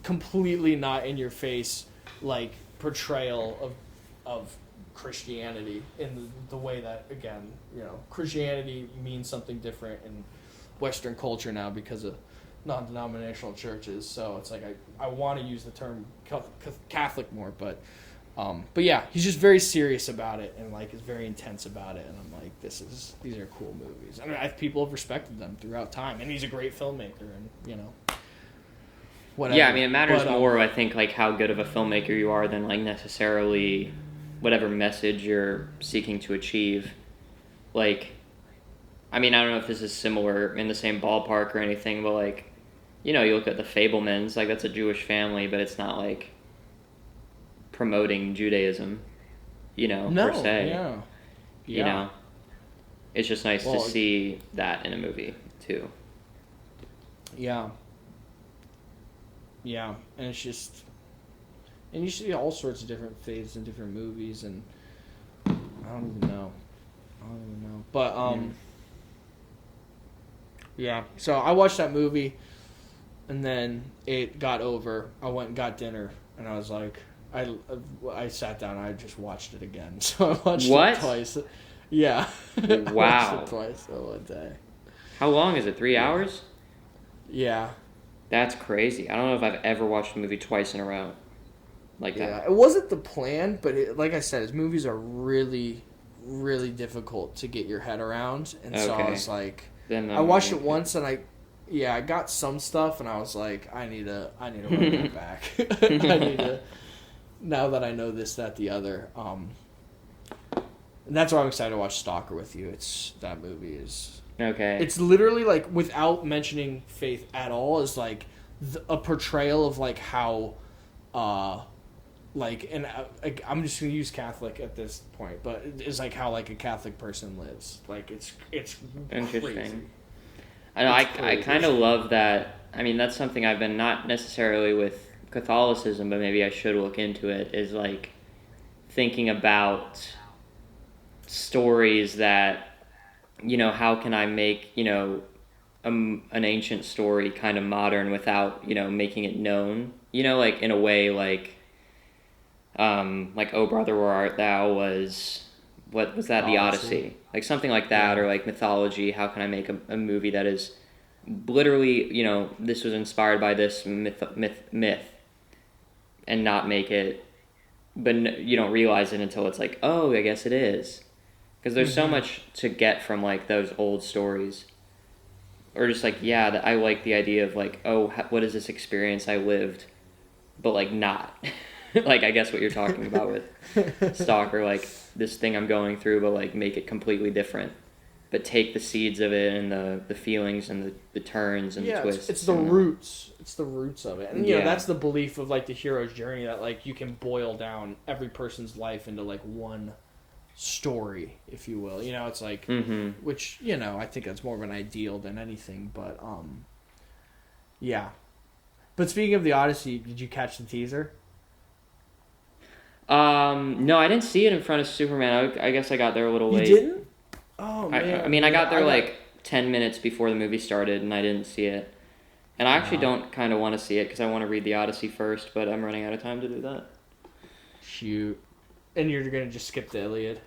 completely not in your face, like, portrayal of Christianity in the way that, again, you know, Christianity means something different in Western culture now because of non-denominational churches. So it's like, I want to use the term Catholic more, but yeah, he's just very serious about it, and, like, is very intense about it, and I'm like, these are cool movies. I mean, people have respected them throughout time, and he's a great filmmaker, and, you know, whatever. Yeah, I mean, it matters more, I think, like, how good of a filmmaker you are than, like, necessarily whatever message you're seeking to achieve. Like, I mean, I don't know if this is similar in the same ballpark or anything, but, like, you know, you look at the Fabelmans, like, that's a Jewish family, but it's not, like, promoting Judaism, you know, per se. Yeah. You know, it's just nice to see that in a movie too. Yeah, and it's just, and you see all sorts of different faiths in different movies, and I don't even know, but yeah. So I watched that movie, and then it got over. I went and got dinner, and I was like, I sat down and I just watched it again. So I watched it twice. Yeah. Wow. I watched it twice in one day. How long is it? 3 hours? Yeah. That's crazy. I don't know if I've ever watched a movie twice in a row like that. Yeah, it wasn't the plan, but like I said, his movies are really, really difficult to get your head around. And so I was like, I watched it once, and I got some stuff, and I was like, I need to run that back. I need to. Now that I know this, that, the other, and that's why I'm excited to watch Stalker with you. That movie is okay. It's literally, like, without mentioning faith at all, is like a portrayal of, like, how, like, and I'm just gonna use Catholic at this point, but it's like how, like, a Catholic person lives. Like, it's interesting. Crazy. I know. I kind of love that. I mean, that's something I've been not necessarily with Catholicism, but maybe I should look into it, is, like, thinking about stories that, you know, how can I make, you know, an ancient story kind of modern without, making it known, like in a way like Oh Brother Where Art Thou was, what was that, The Odyssey, like something like that, or like mythology. How can I make a movie that is literally, this was inspired by this myth, and not make it, but you don't realize it until it's like, oh, I guess it is, because there's so much to get from like those old stories, or just like, yeah, I like the idea of like, oh, what is this experience I lived, but like not. Like, I guess what you're talking about with Stalker, like this thing I'm going through, but like make it completely different, but take the seeds of it and the feelings and the turns and the twists. It's the roots. It's the roots of it. And, that's the belief of, like, the hero's journey, that, like, you can boil down every person's life into, like, one story, if you will. It's like, which, I think that's more of an ideal than anything, but, yeah. But speaking of the Odyssey, did you catch the teaser? No, I didn't see it in front of Superman. I guess I got there a little late. You didn't? Oh, man. I got there like 10 minutes before the movie started, and I didn't see it. And I actually don't kind of want to see it because I want to read the Odyssey first, but I'm running out of time to do that. Shoot. And you're going to just skip the Iliad?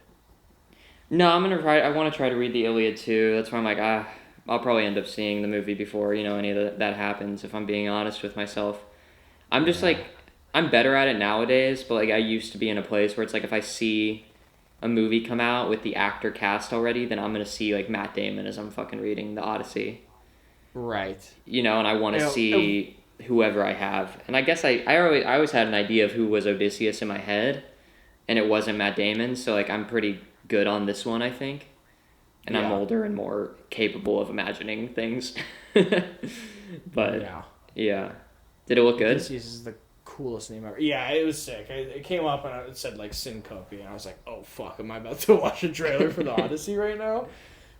No, I want to try to read the Iliad too. That's why I'm like, I'll probably end up seeing the movie before, any of that happens, if I'm being honest with myself. I'm just like, I'm better at it nowadays, but like I used to be in a place where it's like if I see a movie come out with the actor cast already, then I'm going to see like Matt Damon as I'm fucking reading the Odyssey. Right. And I want to see whoever I have. And I guess I always had an idea of who was Odysseus in my head, and it wasn't Matt Damon, so like I'm pretty good on this one, I think. And I'm older and more capable of imagining things. But yeah. Did it look good? Odysseus is the coolest name ever. Yeah, it was sick. It came up and it said like Syncope, and I was like, oh fuck, am I about to watch a trailer for the Odyssey right now?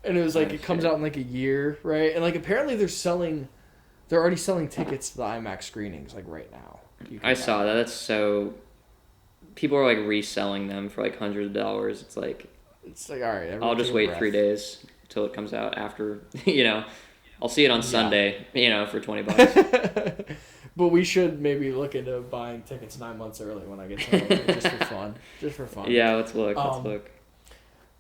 And it was like, it comes out in like a year, right? And like apparently they're already selling tickets to the IMAX screenings like right now. I saw that. That's so, people are like reselling them for like hundreds of dollars. It's like all right, I'll just wait 3 days till it comes out after, I'll see it on Sunday, for $20. But we should maybe look into buying tickets 9 months early when I get to just for fun. Just for fun. Yeah, let's look.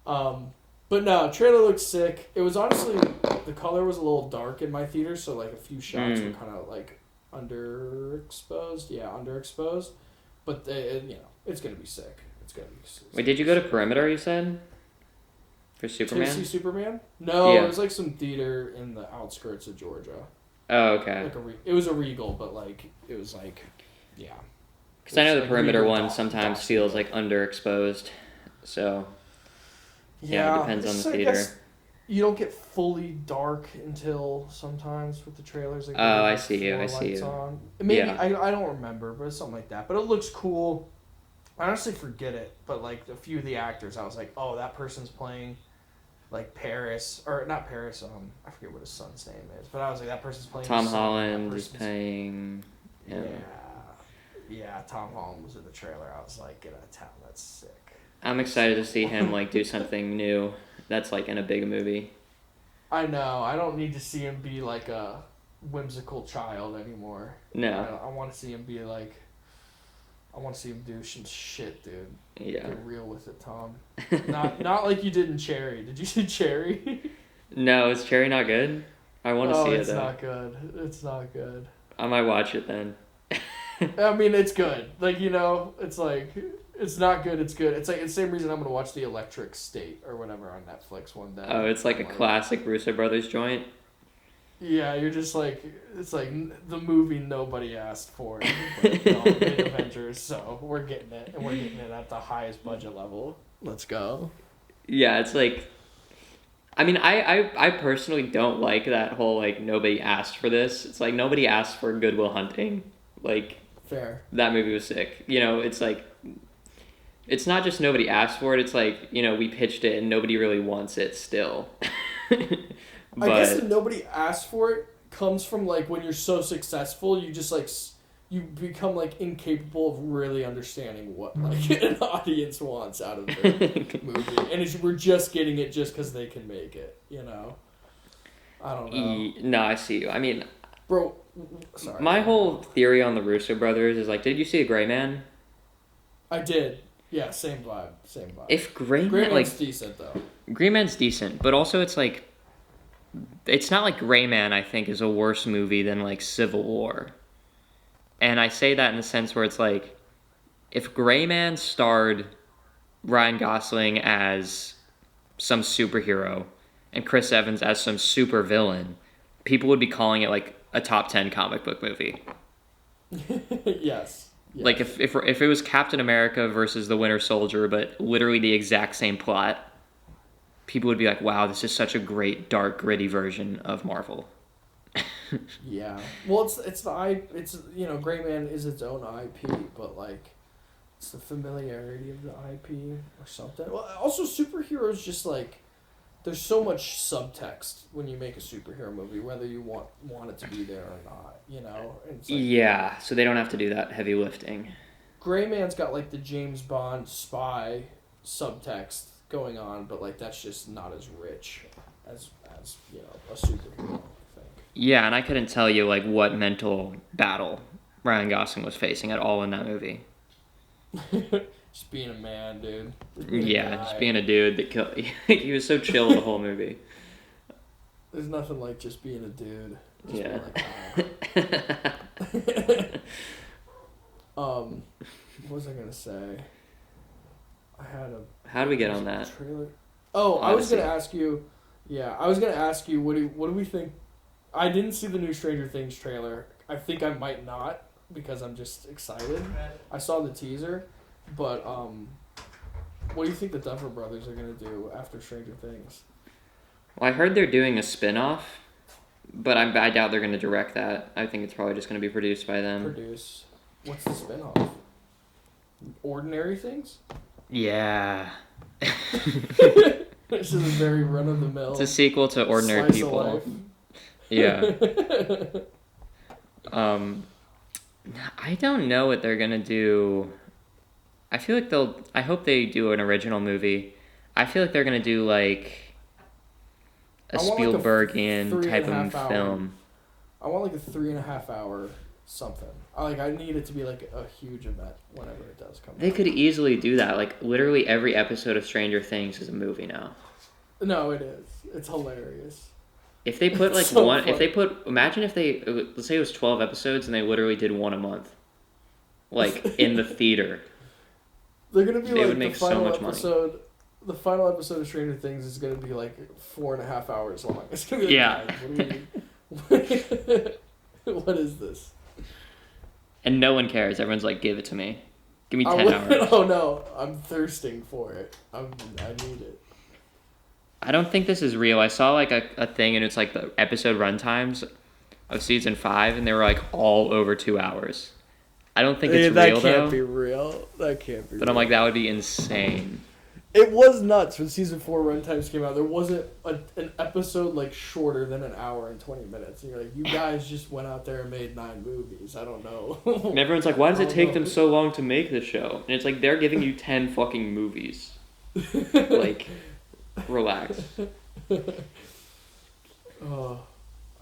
But no, trailer looked sick. It was honestly, the color was a little dark in my theater, so like a few shots were kind of like underexposed. Yeah, underexposed. But it's gonna be sick. It's gonna be sick. Wait, did you go to Perimeter, you said? For Superman? To see Superman? No, it was like some theater in the outskirts of Georgia. Oh, okay. Like it was a Regal, but like it was like, yeah. Because I know the Perimeter one sometimes feels like underexposed, so yeah, it depends on the theater. You don't get fully dark until sometimes with the trailers. Like, I see you. On. Maybe I don't remember, but it's something like that. But it looks cool. I honestly forget it, but like a few of the actors, I was like, oh, that person's playing. Like Paris, or not Paris, I forget what his son's name is, but I was like, that person's playing Tom Holland is playing him. Yeah, Tom Holland was in the trailer. I was like, get out of town, that's sick. I'm excited to see him like do something new that's like in a big movie. I know, I don't need to see him be like a whimsical child anymore. No. I want to see him be like, I want to see him do some shit, dude. Yeah. Get real with it, Tom. Not like you did in Cherry. Did you see Cherry? No, is Cherry not good? I want to see it, though. It's not good. It's not good. I might watch it then. I mean, it's good. Like, it's like, it's not good, it's good. It's like, it's the same reason I'm going to watch The Electric State or whatever on Netflix one day. Oh, it's like a classic Russo Brothers joint? Yeah, you're just like, it's like the movie nobody asked for. But, made Avengers, so we're getting it. And we're getting it at the highest budget level. Let's go. Yeah, it's like, I mean, I personally don't like that whole, like, nobody asked for this. It's like, nobody asked for Good Will Hunting. Like, fair. That movie was sick. It's like, it's not just nobody asked for it. It's like, we pitched it and nobody really wants it still. But I guess the nobody asked for it comes from, like, when you're so successful, you just, like, you become, like, incapable of really understanding what, like, an audience wants out of the movie. And we're just getting it just because they can make it, I don't know. No, I see you. I mean, Bro, sorry. my whole theory on the Russo brothers is like, did you see A Gray Man? I did. Yeah, same vibe. Same vibe. If Gray Gray Man, Man's like, decent, though. Gray Man's decent, but also it's like, it's not like Gray Man, I think, is a worse movie than like Civil War. And I say that in the sense where it's like, if Gray Man starred Ryan Gosling as some superhero and Chris Evans as some super villain, people would be calling it like a top 10 comic book movie. Yes. Like if it was Captain America versus the Winter Soldier, but literally the exact same plot, people would be like, "Wow, this is such a great, dark, gritty version of Marvel." Yeah. Well, it's Gray Man is its own IP, but like, it's the familiarity of the IP or something. Well, also superheroes just like, there's so much subtext when you make a superhero movie, whether you want it to be there or not. It's like, Yeah, so they don't have to do that heavy lifting. Gray Man's got like the James Bond spy subtext going on, but like that's just not as rich as a superhero, I think. Yeah, and I couldn't tell you like what mental battle Ryan Gosling was facing at all in that movie. Just being a man, dude. Just being a dude that killed. He was so chill the whole movie. There's nothing like just being a dude. Just Yeah. What was I gonna say? I had a. How do we get on that? Trailer. Oh, Odyssey. I was gonna ask you. Yeah, I was gonna ask you. What do we think? I didn't see the new Stranger Things trailer. I think I might not because I'm just excited. I saw the teaser, but what do you think the Duffer Brothers are gonna do after Stranger Things? Well, I heard they're doing a spin-off, but I doubt they're going to direct that. I think it's probably just going to be produced by them. Produce. What's the spinoff? Ordinary Things? Yeah. This is a very run-of-the-mill. It's a sequel to Ordinary slice People. of life. Yeah. I don't know what they're going to do. I feel like I hope they do an original movie. I feel like they're going to do like a Spielbergian type of film. I want like a 3.5 hour something. I need it to be like a huge event whenever it does come. They could easily do that. Like literally every episode of Stranger Things is a movie now. No, it is. It's hilarious. If they put like so one, funny. if they put, imagine if they, let's say it was 12 episodes and they literally did one a month, like in the theater. They're gonna be It like would make the final so much money. episode. The final episode of Stranger Things is gonna be like 4.5 hours long. It's gonna be like, Yeah. Guys, what is this? And no one cares. Everyone's like, give it to me. Give me 10 hours. Oh no, I'm thirsting for it. I need it. I don't think this is real. I saw like a thing and it's like the episode runtimes of season 5 and they were like all over 2 hours. I don't think it's real though. That can't be real. That can't be real. But I'm like, that would be insane. It was nuts when season 4 runtimes came out. There wasn't an episode like shorter than an hour and 20 minutes. And you're like, you guys just went out there and made 9 movies. I don't know. And everyone's like, why does it take them so long to make the show? And it's like, they're giving you 10 fucking movies. Like, relax. Oh,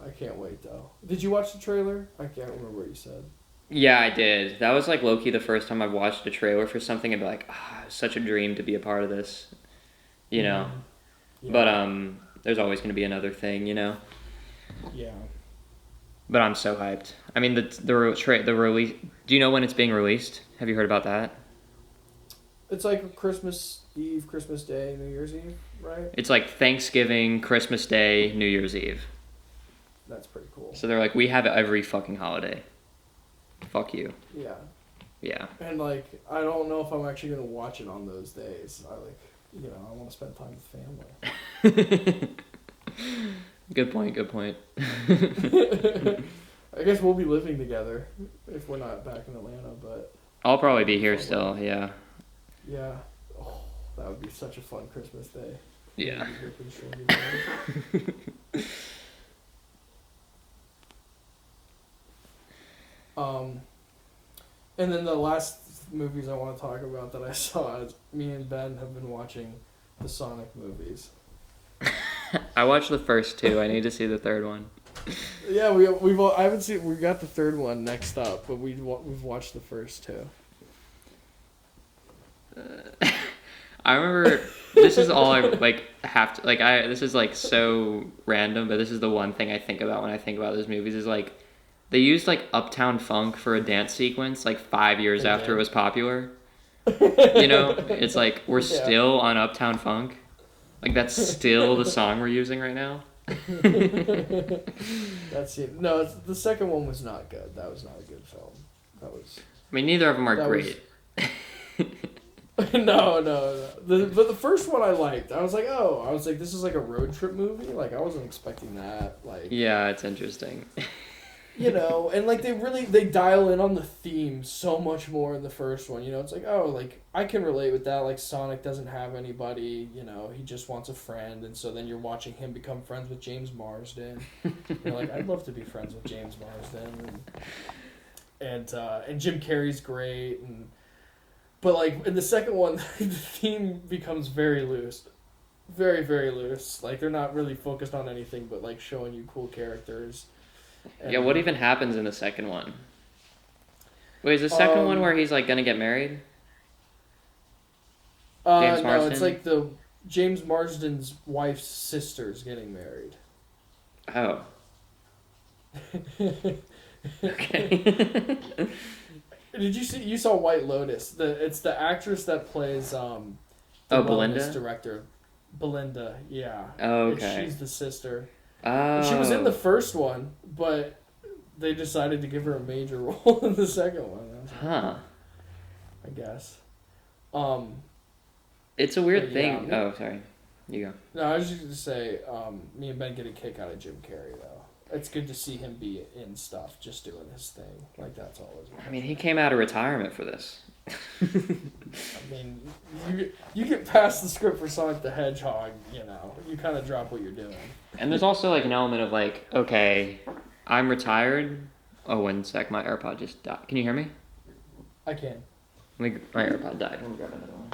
I can't wait though. Did you watch the trailer? I can't remember what you said. Yeah, I did. That was like low-key the first time I've watched a trailer for something and be like, it's such a dream to be a part of this. You know? Yeah. But there's always going to be another thing, you know? Yeah. But I'm so hyped. I mean, the release... Do you know when it's being released? Have you heard about that? It's like Christmas Eve, Christmas Day, New Year's Eve, right? It's like Thanksgiving, Christmas Day, New Year's Eve. That's pretty cool. So they're like, we have every fucking holiday. Fuck you. Yeah. Yeah. And like, I don't know if I'm actually gonna watch it on those days. I want to spend time with family. Good point. I guess we'll be living together if we're not back in Atlanta, but I'll probably be here still, yeah. yeah. Oh, that would be such a fun Christmas day. Yeah. And then the last movies I want to talk about that I saw is me and Ben have been watching the Sonic movies. I watched the first two. I need to see the third one. Yeah, I haven't seen. We got the third one next up, but we've watched the first two. I remember this is all I like have to like. This is like so random, but this is the one thing I think about when I think about those movies. Is like they used like Uptown Funk for a dance sequence like 5 years after it was popular. You know, it's like we're still on Uptown Funk. Like that's still the song we're using right now. That's it. No, the second one was not good. That was not a good film. That was. I mean, neither of them are great. No. But the first one I liked. I was like, this is like a road trip movie. Like I wasn't expecting that. Like yeah, it's interesting. You know, and like they dial in on the theme so much more in the first one. You know, it's like, oh, like I can relate with that. Like Sonic doesn't have anybody. You know, he just wants a friend, and so then you're watching him become friends with James Marsden. You're like, I'd love to be friends with James Marsden, and Jim Carrey's great, but like in the second one, the theme becomes very loose, very very loose. Like they're not really focused on anything but like showing you cool characters. Yeah, what even happens in the second one? Wait, is the second one where he's like gonna get married? James Marsden? No, it's like the James Marsden's wife's sister's getting married. Oh. Okay. Did you saw White Lotus? It's the actress that plays the Belinda? director. Belinda, yeah. Oh, okay. She's the sister. Oh. She was in the first one, but they decided to give her a major role in the second one. Huh. I guess. It's a weird thing. Yeah, oh, sorry. You go. No, I was just going to say, me and Ben get a kick out of Jim Carrey, though. It's good to see him be in stuff, just doing his thing. Like, that's always. I mean, he came out of retirement for this. I mean, you get past the script for Sonic the Hedgehog, you know, you kind of drop what you're doing. And there's also like an element of like, okay, I'm retired. Oh, one sec, my AirPod just died. Can you hear me? I can. My AirPod died. Let me grab another one.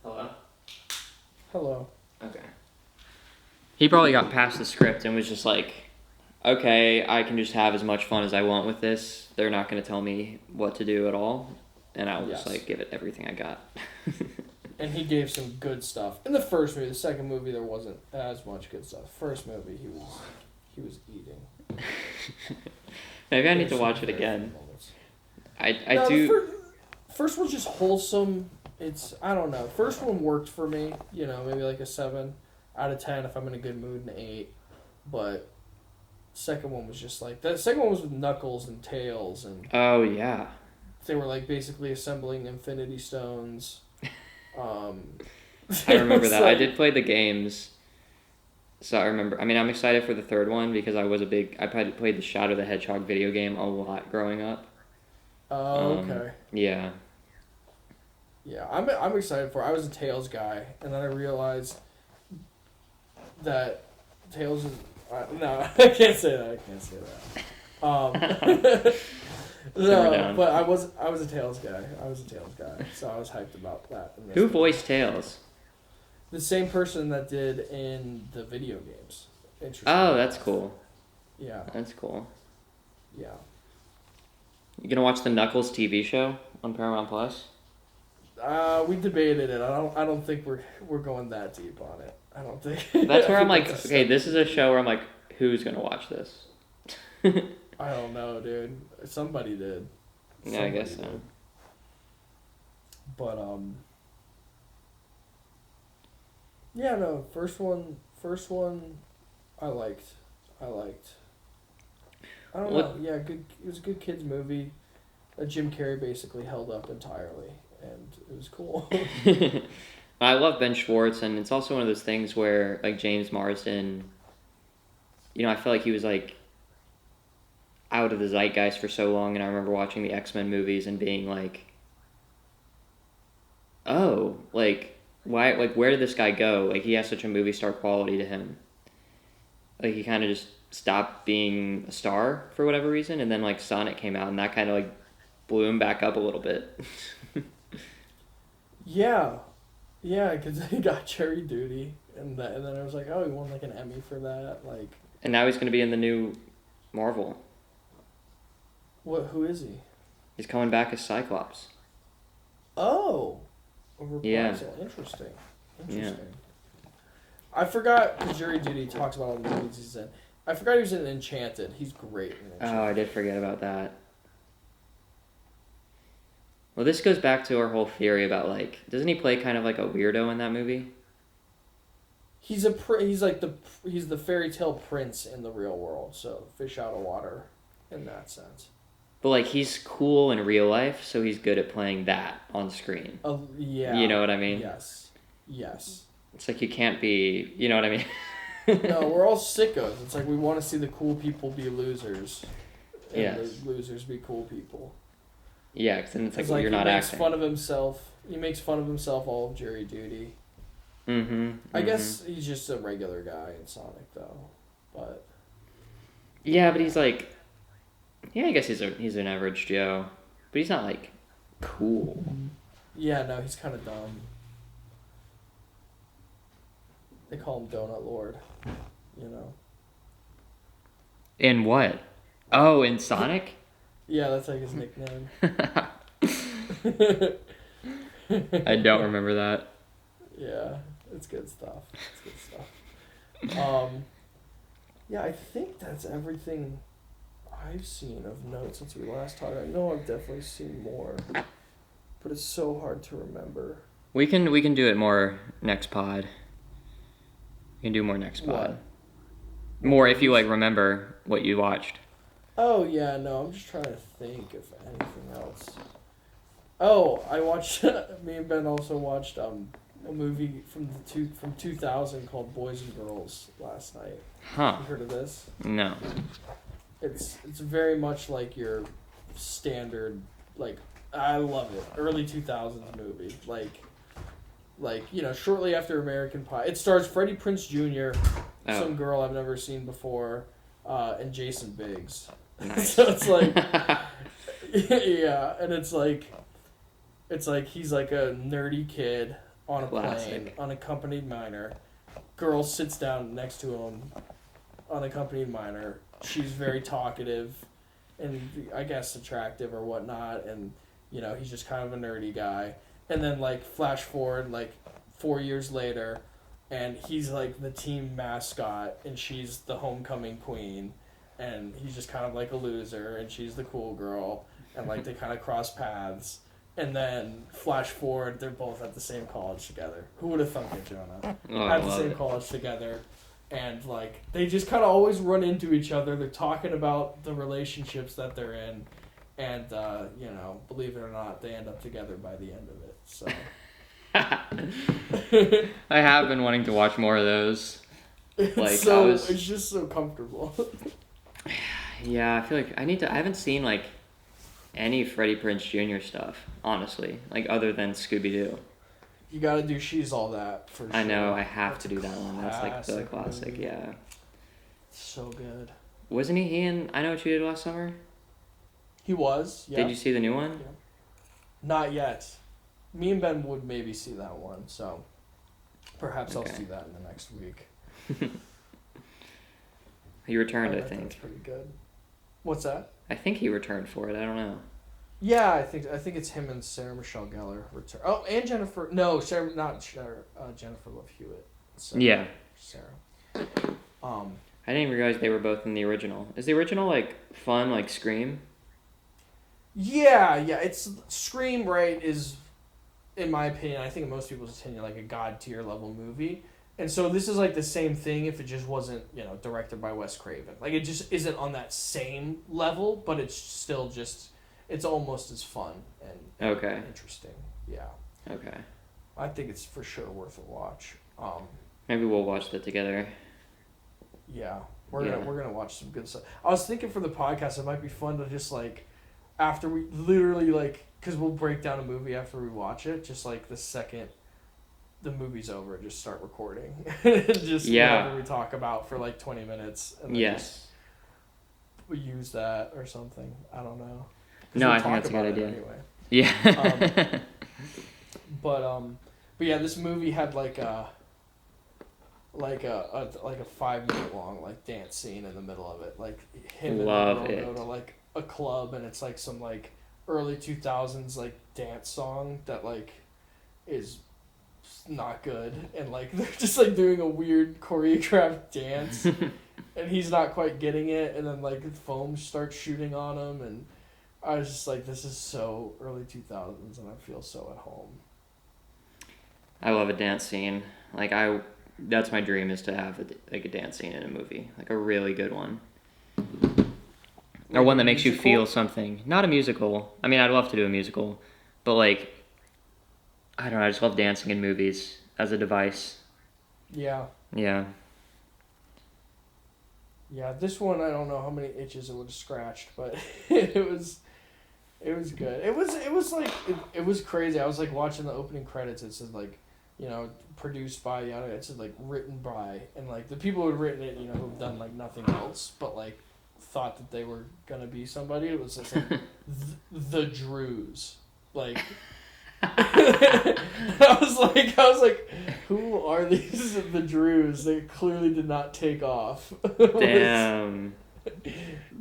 Hello? Hello. Okay. He probably got past the script and was just like, okay, I can just have as much fun as I want with this. They're not going to tell me what to do at all. And I'll just like give it everything I got. And he gave some good stuff. In the first movie, the second movie, there wasn't as much good stuff. First movie, he was eating. Maybe I need to watch it again. I no, do. First one's just wholesome. I don't know. First one worked for me. You know, maybe like a 7 out of 10 if I'm in a good mood, an 8. But second one was just like the second one was with Knuckles and Tails and. Oh yeah. They were like basically assembling Infinity Stones. I remember that. Like, I did play the games. So I remember. I mean, I'm excited for the third one because I played the Shadow the Hedgehog video game a lot growing up. Oh, okay. Yeah. Yeah, I'm excited for it. I was a Tails guy, and then I realized that Tails is... no, I can't say that. No, but I was a Tails guy. So I was hyped about that. Who voiced Tails? The same person that did in the video games. Interesting. Oh, that's cool. Yeah. That's cool. Yeah. You gonna watch the Knuckles TV show on Paramount Plus? We debated it. I don't think we're going that deep on it. I don't think. That's where I'm like, okay, this is a show where I'm like, who's gonna watch this? I don't know, dude. Somebody did. Yeah, I guess so. Did. But yeah, no. First one, I liked. I don't know. Yeah, good. It was a good kids movie. Jim Carrey basically held up entirely, and it was cool. I love Ben Schwartz, and it's also one of those things where like James Marsden. You know, I feel like he was like out of the zeitgeist for so long, and I remember watching the X-Men movies and being like, oh, like, why, like, where did this guy go? Like, he has such a movie star quality to him. Like, he kind of just stopped being a star for whatever reason, and then, like, Sonic came out, and that kind of, like, blew him back up a little bit. Yeah, yeah, because he got Cherry Duty, and then I was like, oh, he won like an Emmy for that. Like, And now he's going to be in the new Marvel. what? Who is he? He's coming back as Cyclops. Oh, a Yeah. reprisal. Interesting. Yeah. I forgot because Jury Duty talks about all the movies he's in. I forgot he was in Enchanted. He's great in Enchanted. Oh, I did forget about that. Well, this goes back to our whole theory about, like, doesn't he play kind of like a weirdo in that movie? He's like he's the fairy tale prince in the real world. So fish out of water, in that sense. But, like, he's cool in real life, so he's good at playing that on screen. Yeah. You know what I mean? Yes. Yes. It's like you can't be, you know what I mean? No, we're all sickos. It's like we want to see the cool people be losers, and Yes. the losers be cool people. Yeah, because then it's like, It's well, like you're he not makes acting. fun of himself. He makes fun of himself all of Jury Duty. Mm-hmm. I guess he's just a regular guy in Sonic, though. But Yeah, but he's like, yeah, I guess he's an average Joe, but he's not like cool. yeah, no, he's kind of dumb. They call him Donut Lord. You know. In what? Oh, in Sonic? Yeah, that's like his nickname. I don't remember that. Yeah, it's good stuff. It's good stuff. Yeah, I think that's everything I've seen of note since we last talked. I know I've definitely seen more, but it's so hard to remember. We can do it more next pod. We can do more next pod. What? More if you like remember what you watched. Oh yeah, no, I'm just trying to think of anything else. Oh, I watched. Me and Ben also watched a movie from 2000 called Boys and Girls last night. Huh. You heard of this? No. It's very much like your standard, like, I love it, early 2000s movie, like you know, shortly after American Pie. It stars Freddie Prinze Jr., some girl I've never seen before, and Jason Biggs. Nice. So it's like, yeah, and it's like he's like a nerdy kid on a plane, unaccompanied minor. Girl sits down next to him, unaccompanied minor. She's very talkative and I guess attractive or whatnot, and you know, he's just kind of a nerdy guy. And then like flash forward like 4 years later, and he's like the team mascot and she's the homecoming queen, and he's just kind of like a loser and she's the cool girl, and like they kind of cross paths. And then flash forward, they're both at the same college together. Who would have thunk it, Jonah? Oh, At the same college together. And, like, they just kind of always run into each other. They're talking about the relationships that they're in. And, you know, believe it or not, they end up together by the end of it. So. I have been wanting to watch more of those. It's just so comfortable. Yeah, I feel like I haven't seen, like, any Freddie Prinze Jr. stuff, honestly. Like, other than Scooby-Doo. You gotta do She's All That for sure. I know, I have to do that one. That's like the Classic classic, movie. yeah. So good. Wasn't he in I Know What You Did Last Summer? He was, yeah. Did you see the new one? Yeah. Not yet. Me and Ben would maybe see that one, so perhaps I'll see that in the next week. He returned, I That's think. pretty good. What's that? I think he returned for it. I don't know. Yeah, I think it's him and Sarah Michelle Gellar return. Oh, and Jennifer. No, Sarah, not Sarah. Jennifer Love Hewitt. Yeah. Sarah. I didn't even realize they were both in the original. Is the original like fun, like Scream? Yeah. It's Scream, right? Is, in my opinion, I think in most people's opinion, like a god tier level movie. And so this is like the same thing if it just wasn't, you know, directed by Wes Craven. Like it just isn't on that same level, but it's still just, it's almost as fun and interesting. Yeah. Okay. I think it's for sure worth a watch. Maybe we'll watch that together. Yeah. We're gonna watch some good stuff. I was thinking for the podcast it might be fun to just like, after we literally like, because we'll break down a movie after we watch it, just like the second the movie's over, just start recording. Just whatever we talk about for like 20 minutes. And then we use that or something. I don't know. No, we'll I think talk that's a good about it idea. anyway. Yeah. But yeah, this movie had like a 5 minute long like dance scene in the middle of it, like him Love and the girl it. go to like a club, and it's like some like early 2000s like dance song that like is not good, and like they're just like doing a weird choreographed dance, and he's not quite getting it, and then like foam starts shooting on him, and I was just like, this is so early 2000s, and I feel so at home. I love a dance scene. Like that's my dream, is to have a dance scene in a movie, like a really good one, or one that makes you feel something. Not a musical. I mean, I'd love to do a musical, but like, I don't know. I just love dancing in movies as a device. Yeah. Yeah. Yeah, this one I don't know how many itches it would have scratched, but it was good. It was crazy. I was like watching the opening credits. It said like, produced by, it said like written by, and like the people who had written it, who've done like nothing else, but like thought that they were gonna be somebody. It was just like the Drews, like. I was like, who are these the Drews? They clearly did not take off. Damn.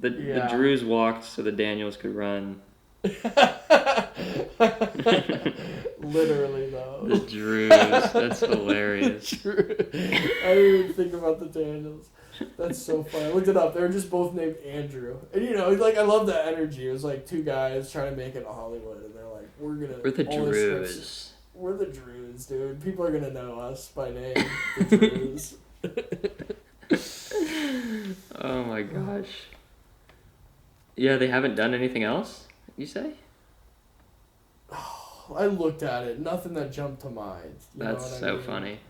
The Drews walked so the Daniels could run. Literally though. The Drews. That's hilarious. I didn't even think about the Daniels. That's so funny. I looked it up. They were just both named Andrew. And like I love that energy. It was like two guys trying to make it in Hollywood, and they're like, we're the Drews. We're the Drews, dude. People are gonna know us by name. The Drews. Oh my gosh. Yeah, they haven't done anything else, you say? I looked at it. Nothing that jumped to mind. That's so funny.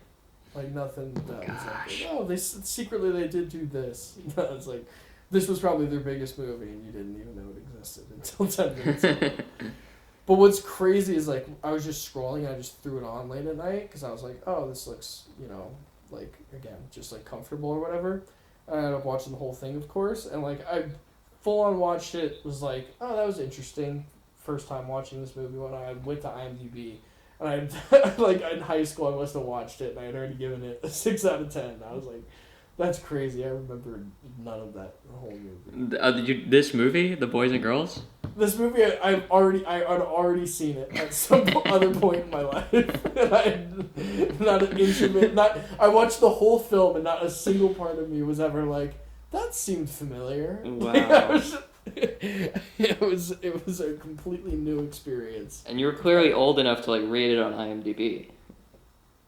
Like nothing that was like, oh, secretly they did do this. No, it's like, this was probably their biggest movie, and you didn't even know it existed until 10 minutes ago. But what's crazy is like I was just scrolling, and I just threw it on late at night because I was like, oh, this looks, like again just like comfortable or whatever. And I ended up watching the whole thing, of course, and like I full on watched it. Was like, oh, that was interesting. First time watching this movie when I went to IMDb. And I like in high school I must have watched it, and I had already given it a 6 out of 10. I was like, that's crazy. I remember none of that whole movie. This movie, The Boys and Girls? This movie I had already seen it at some other point in my life. And I had not an inch of it. I watched the whole film, and not a single part of me was ever like, that seemed familiar. Wow. It was a completely new experience. And you were clearly old enough to like read it on IMDb.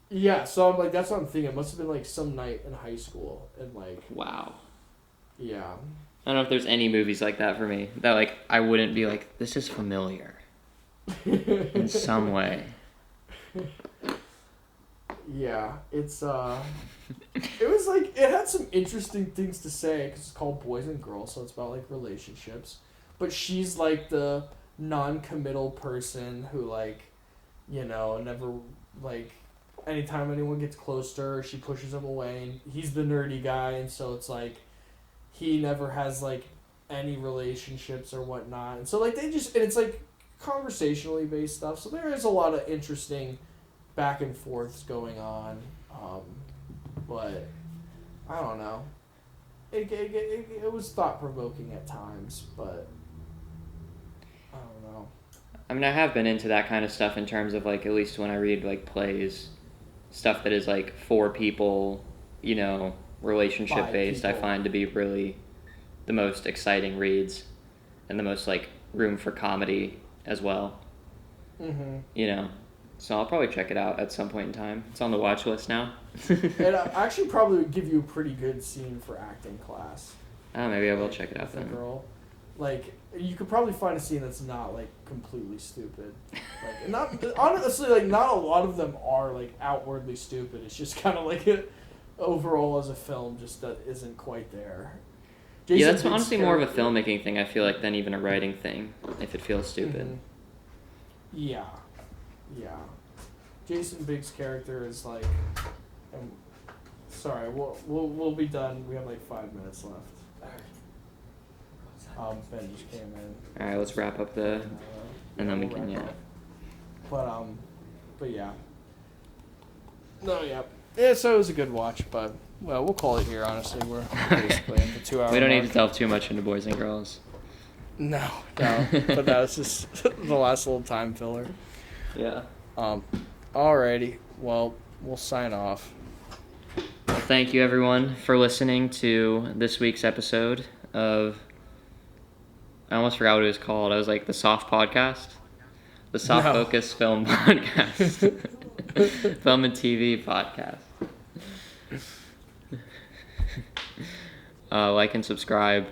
Yeah, so I'm like, that's what I'm thinking. It must have been like some night in high school, and like. Wow. Yeah. I don't know if there's any movies like that for me that like I wouldn't be like, this is familiar in some way. Yeah, it's it was like, it had some interesting things to say because it's called Boys and Girls, so it's about like relationships. But she's like the non-committal person who like, never like, anytime anyone gets close to her, she pushes him away. And he's the nerdy guy, and so it's like he never has like any relationships or whatnot. And so like and it's like conversationally based stuff. So there is a lot of interesting back and forths going on, but I don't know. It was thought provoking at times, but I don't know. I mean, I have been into that kind of stuff in terms of like, at least when I read like plays, stuff that is like for people, relationship based. I find to be really the most exciting reads, and the most like room for comedy as well. Mm-hmm. So I'll probably check it out at some point in time. It's on the watch list now. It actually probably would give you a pretty good scene for acting class. Oh, maybe I will check it out then. Girl, like you could probably find a scene that's not like completely stupid. Like not honestly, like not a lot of them are like outwardly stupid. It's just kind of like overall as a film, just that isn't quite there. Yeah, that's honestly more of a filmmaking thing, I feel like, than even a writing thing, if it feels stupid. Mm-hmm. Yeah. Jason Biggs' character is like, sorry, we'll be done. We have like 5 minutes left. Ben just came in. All right, let's wrap up and then we we'll can, wrap yeah. up. But yeah. No, yeah. Yeah, so it was a good watch, but, well, we'll call it here, honestly. We're basically at the 2 hour We don't mark. need to delve too much into boys and girls. No. But that was just the last little time filler. Yeah. Alrighty. Well, we'll sign off. Well, thank you, everyone, for listening to this week's episode of... I almost forgot what it was called. I was like, the Soft Podcast? The Soft Focus Film Podcast. Film and TV Podcast. Like and subscribe.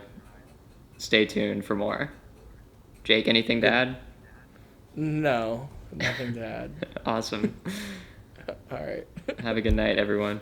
Stay tuned for more. Jake, anything to add? No, nothing to add. Awesome. All right. Have a good night, everyone.